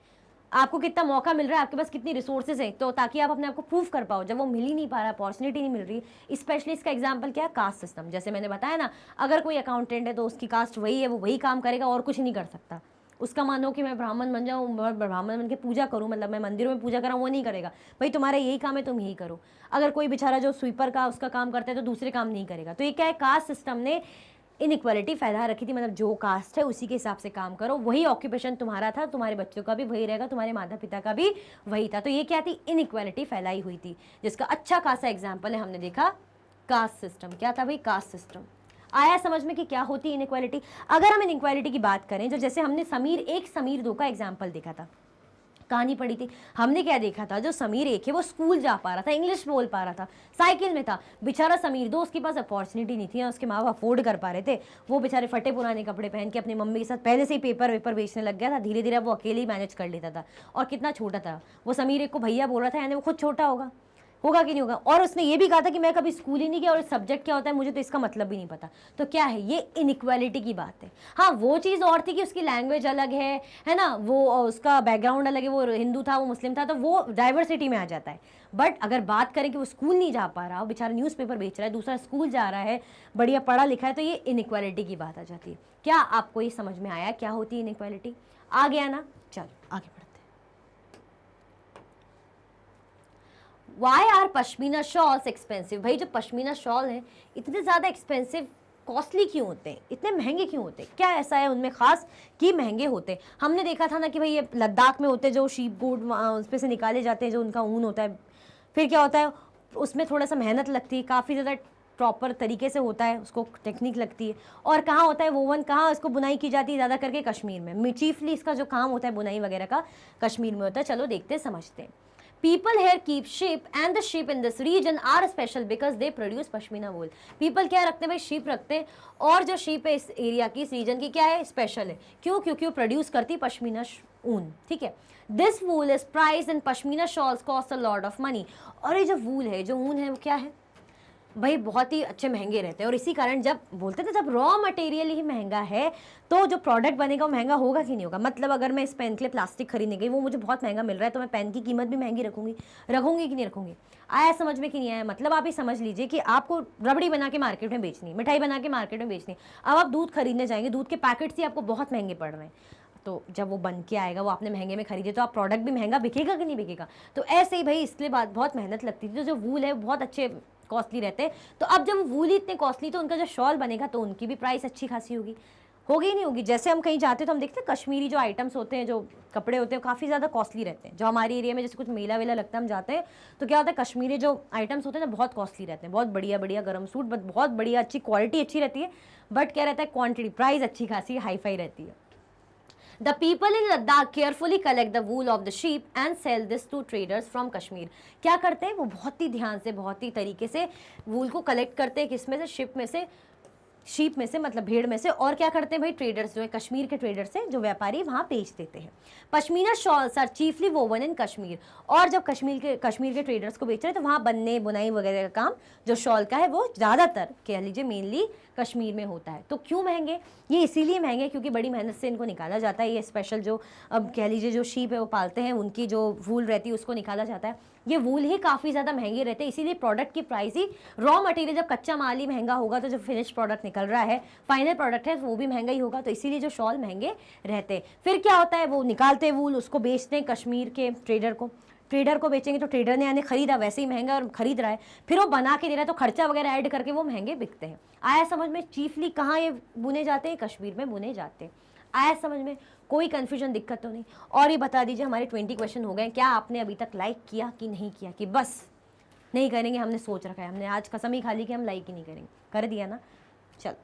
आपको कितना मौका मिल रहा है, आपके पास कितनी रिसोर्सेज है, तो ताकि आप अपने आप को प्रूव कर पाओ। जब वो मिल ही नहीं पा रहा, अपॉर्चुनिटी नहीं मिल रही। स्पेशली इसका एग्जांपल क्या है? Caste system. जैसे मैंने बताया ना, अगर कोई अकाउंटेंट है तो उसकी कास्ट वही है, वो वही काम करेगा और कुछ नहीं कर सकता। उसका मानो कि मैं ब्राह्मण बन जाऊँ, ब्राह्मण बन के पूजा करूँ, मतलब मैं मंदिरों में पूजा करा, वो नहीं करेगा। भाई तुम्हारा यही काम है, तुम यही करो। अगर कोई बेचारा जो स्वीपर का उसका काम करता है तो दूसरे काम नहीं करेगा। तो ये क्या है? कास्ट सिस्टम ने इनइक्वालिटी फैला रखी थी, मतलब जो कास्ट है उसी के हिसाब से काम करो, वही ऑक्यूपेशन तुम्हारा था, तुम्हारे बच्चों का भी वही रहेगा, तुम्हारे माता पिता का भी वही था। तो ये क्या थी? इनइक्वालिटी फैलाई हुई थी, जिसका अच्छा खासा एग्जाम्पल है, हमने देखा कास्ट सिस्टम। क्या था भाई? Caste system. आया समझ में कि क्या होती है इनइक्वालिटी? अगर हम इनइक्वालिटी की बात करें, जो जैसे हमने समीर 2 का एग्जाम्पल देखा था, कहानी पढ़ी थी, हमने क्या देखा था? जो समीर 1 है वो स्कूल जा पा रहा था, इंग्लिश बोल पा रहा था, साइकिल में था। बेचारा समीर 2, उसके पास अपॉर्चुनिटी नहीं थी, उसके माँ बाप अफोर्ड कर पा रहे थे। वो बेचारे फटे पुराने कपड़े पहन के अपनी मम्मी के साथ पहले से ही पेपर बेचने लग गया था। धीरे धीरे वो अकेले ही मैनेज कर लेता था। और कितना छोटा था वो, समीर 1 को भैया बोल रहा था, यानी वो खुद छोटा होगा कि नहीं होगा। और उसने ये भी कहा था कि मैं कभी स्कूल ही नहीं गया और सब्जेक्ट क्या होता है मुझे तो इसका मतलब भी नहीं पता। तो क्या है? ये इनइक्वालिटी की बात है। हाँ, वो चीज़ और थी कि उसकी लैंग्वेज अलग है ना, वो उसका बैकग्राउंड अलग है, वो हिंदू था, वो मुस्लिम था, तो वो डाइवर्सिटी में आ जाता है। बट अगर बात करें कि वो स्कूल नहीं जा पा रहा, बेचारा न्यूज़पेपर बेच रहा है, दूसरा स्कूल जा रहा है, बढ़िया पढ़ा लिखा है, तो ये इनइक्वालिटी की बात आ जाती है। क्या आपको ये समझ में आया क्या होती है इनइक्वालिटी? आ गया ना? चलो आगे बढ़ते हैं। Why are pashmina shawls expensive? भाई जो पश्मीना शॉल है इतने ज़्यादा एक्सपेंसिव, कॉस्टली क्यों होते हैं, इतने महंगे क्यों होते हैं? क्या ऐसा है उनमें खास कि महंगे होते हैं? हमने देखा था ना कि भाई ये लद्दाख में होते हैं, जो शीप गोट उस पर से निकाले जाते हैं, जो उनका ऊन होता है, फिर क्या होता है उसमें थोड़ा सा मेहनत लगती है, काफ़ी ज़्यादा प्रॉपर तरीके से होता है, उसको टेक्निक लगती है। और कहाँ होता है वोवन, कहाँ इसको बुनाई की जाती है? ज़्यादा करके कश्मीर में। चीफली इसका जो काम होता है बुनाई वगैरह का कश्मीर में होता है। चलो देखते समझते हैं। People here keep sheep and the sheep in this region are special because they produce pashmina wool। People क्या रखते हैं भाई? sheep रखते हैं, और जो sheep है इस एरिया की, इस रीजन की, क्या है? स्पेशल है। क्यों? क्योंकि वो प्रोड्यूस करती पश्मीना ऊन। ठीक है। This wool is price and pashmina shawls cost a lot of money. और ये जो वूल है, जो ऊन है, वो क्या है भाई? बहुत ही अच्छे महंगे रहते हैं। और इसी कारण जब बोलते थे जब रॉ मटेरियल ही महंगा है तो जो प्रोडक्ट बनेगा वो महंगा होगा कि नहीं होगा। मतलब अगर मैं इस पेन के लिए प्लास्टिक खरीदने गई, वो मुझे बहुत महंगा मिल रहा है, तो मैं पेन की कीमत भी महंगी रखूंगी कि नहीं रखूंगी? आया समझ में कि नहीं आया? मतलब आप ये समझ लीजिए कि आपको रबड़ी बना के मार्केट में बेचनी, मिठाई बना के मार्केट में बेचनी, अब आप दूध खरीदने जाएंगे, दूध के पैकेट्स ही आपको बहुत महंगे पड़ रहे हैं। तो जब वो बन के आएगा, वो आपने महंगे में खरीदे, तो आप प्रोडक्ट भी महंगा बिकेगा कि नहीं बिकेगा? तो ऐसे ही भाई इसके लिए बात बहुत मेहनत लगती थी। तो जो वूल है वो बहुत अच्छे कॉस्टली रहते हैं। तो अब जब वूल ही इतने कॉस्टली, तो उनका जो शॉल बनेगा तो उनकी भी प्राइस अच्छी खासी होगी ही नहीं होगी? जैसे हम कहीं जाते हैं तो हम देखते हैं कश्मीरी जो आइटम्स होते हैं, जो कपड़े होते हैं, काफ़ी ज़्यादा कॉस्टली रहते हैं। जो हमारे एरिया में जैसे कुछ मेला वेला लगता है, हम जाते हैं तो क्या होता है, कश्मीरी जो आइटम्स होते हैं ना बहुत कॉस्टली रहते हैं, बहुत बढ़िया बढ़िया गर्म सूट, बहुत बढ़िया अच्छी क्वालिटी अच्छी रहती है, बट क्या रहता है क्वांटिटी, प्राइस अच्छी खासी हाई फाई रहती है। The people in Ladakh carefully collect the wool of the sheep and sell this to traders from Kashmir। क्या करते हैं वो? बहुत ही ध्यान से, बहुत ही तरीके से वूल को कलेक्ट करते हैं, किसमें से? शिप में से, शीप में से, मतलब भेड़ में से। और क्या करते हैं भाई, ट्रेडर्स जो है कश्मीर के ट्रेडर्स से, जो व्यापारी वहाँ बेच देते हैं। Pashmina shawls are chiefly woven in Kashmir. और जब कश्मीर के ट्रेडर्स को बेच रहे हैं तो वहाँ बनने बुनाई वगैरह का काम जो शॉल का है वो ज़्यादातर कह लीजिए मेनली कश्मीर में होता है। तो क्यों महंगे, ये इसीलिए महंगे क्योंकि बड़ी मेहनत से इनको निकाला जाता है। ये स्पेशल जो अब कह लीजिए जो शीप है वो पालते हैं, उनकी जो वूल रहती है उसको निकाला जाता है। ये वूल ही काफ़ी ज़्यादा महंगे रहते हैं, इसीलिए प्रोडक्ट की प्राइस ही, रॉ मटेरियल जब कच्चा माल ही महंगा होगा तो जो फिनिश प्रोडक्ट निकल रहा है, फाइनल प्रोडक्ट है, वो भी महंगा ही होगा। तो इसीलिए जो शॉल महंगे रहते हैं। फिर क्या होता है, वो निकालते हैं वूल, उसको बेचते हैं कश्मीर के ट्रेडर को बेचेंगे तो ट्रेडर ने यानी खरीदा, वैसे ही महंगा और खरीद रहा है, फिर वो बना के दे रहा है तो खर्चा वगैरह ऐड करके वो महंगे बिकते हैं। आया समझ में, चीफली कहाँ ये बुने जाते हैं, कश्मीर में बुने जाते हैं। आया समझ में, कोई कंफ्यूजन दिक्कत तो नहीं। और ये बता दीजिए हमारे 20 क्वेश्चन हो गए, क्या आपने अभी तक लाइक किया कि नहीं किया, कि बस नहीं करेंगे, हमने सोच रखा है, हमने आज कसम ही खा ली कि हम लाइक ही नहीं करेंगे, कर दिया ना। चल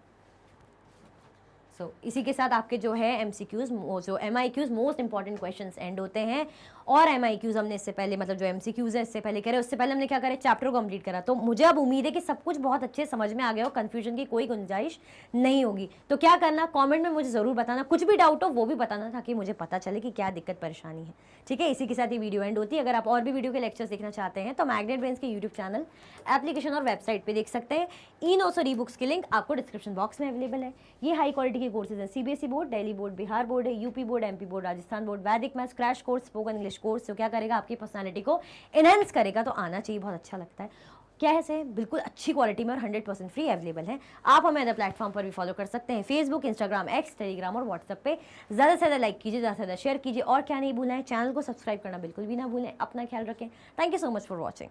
इसी के साथ आपके जो है MCQs, जो MIQs most important questions and होते हैं। और MIQs हमने इससे पहले, मतलब जो MCQs है इससे पहले करे, उससे पहले हमने क्या करे, चैप्टर को कंप्लीट करा। तो मुझे अब उम्मीद है कि सब कुछ बहुत अच्छे समझ में आ गया हो, कन्फ्यूजन की कोई गुंजाइश नहीं होगी। तो क्या करना, कॉमेंट में मुझे ज़रूर बताना, कुछ भी डाउट हो वो भी बताना, ताकि मुझे पता चले कि क्या दिक्कत परेशानी है। ठीक है, इसी के साथ ये वीडियो एंड होती है। अगर आप और भी वीडियो के लेक्चर्स देखना चाहते हैं तो मैग्नेट ब्रेन्स के यूट्यूब चैनल, एप्लीकेशन और वेबसाइट पर देख सकते हैं। इन ऑल्सो ई बुक्स की लिंक आपको डिस्क्रिप्शन बॉक्स में अवेलेबल है। ये हाई क्वालिटी के कोर्सेज हैं, CBSE board, Delhi board, Bihar board है, UP board, MP board, Rajasthan board, Vedic maths crash course, spoken English course, जो क्या करेगा आपकी पर्सनालिटी को एनहेंस करेगा। तो आना चाहिए, बहुत अच्छा लगता है। क्या है से बिल्कुल अच्छी क्वालिटी में और 100% फ्री अवेलेबल है। आप हमें अदर प्लेटफॉर्म पर भी फॉलो कर सकते हैं, फेसबुक, इंस्टाग्राम, X, टेलीग्राम और व्हाट्सएप पे। ज़्यादा से ज़्यादा लाइक कीजिए, ज़्यादा से ज़्यादा शेयर कीजिए, और क्या नहीं भूलना है, चैनल को सब्सक्राइब करना बिल्कुल भी ना भूलें। अपना ख्याल रखें। Thank you so much for watching.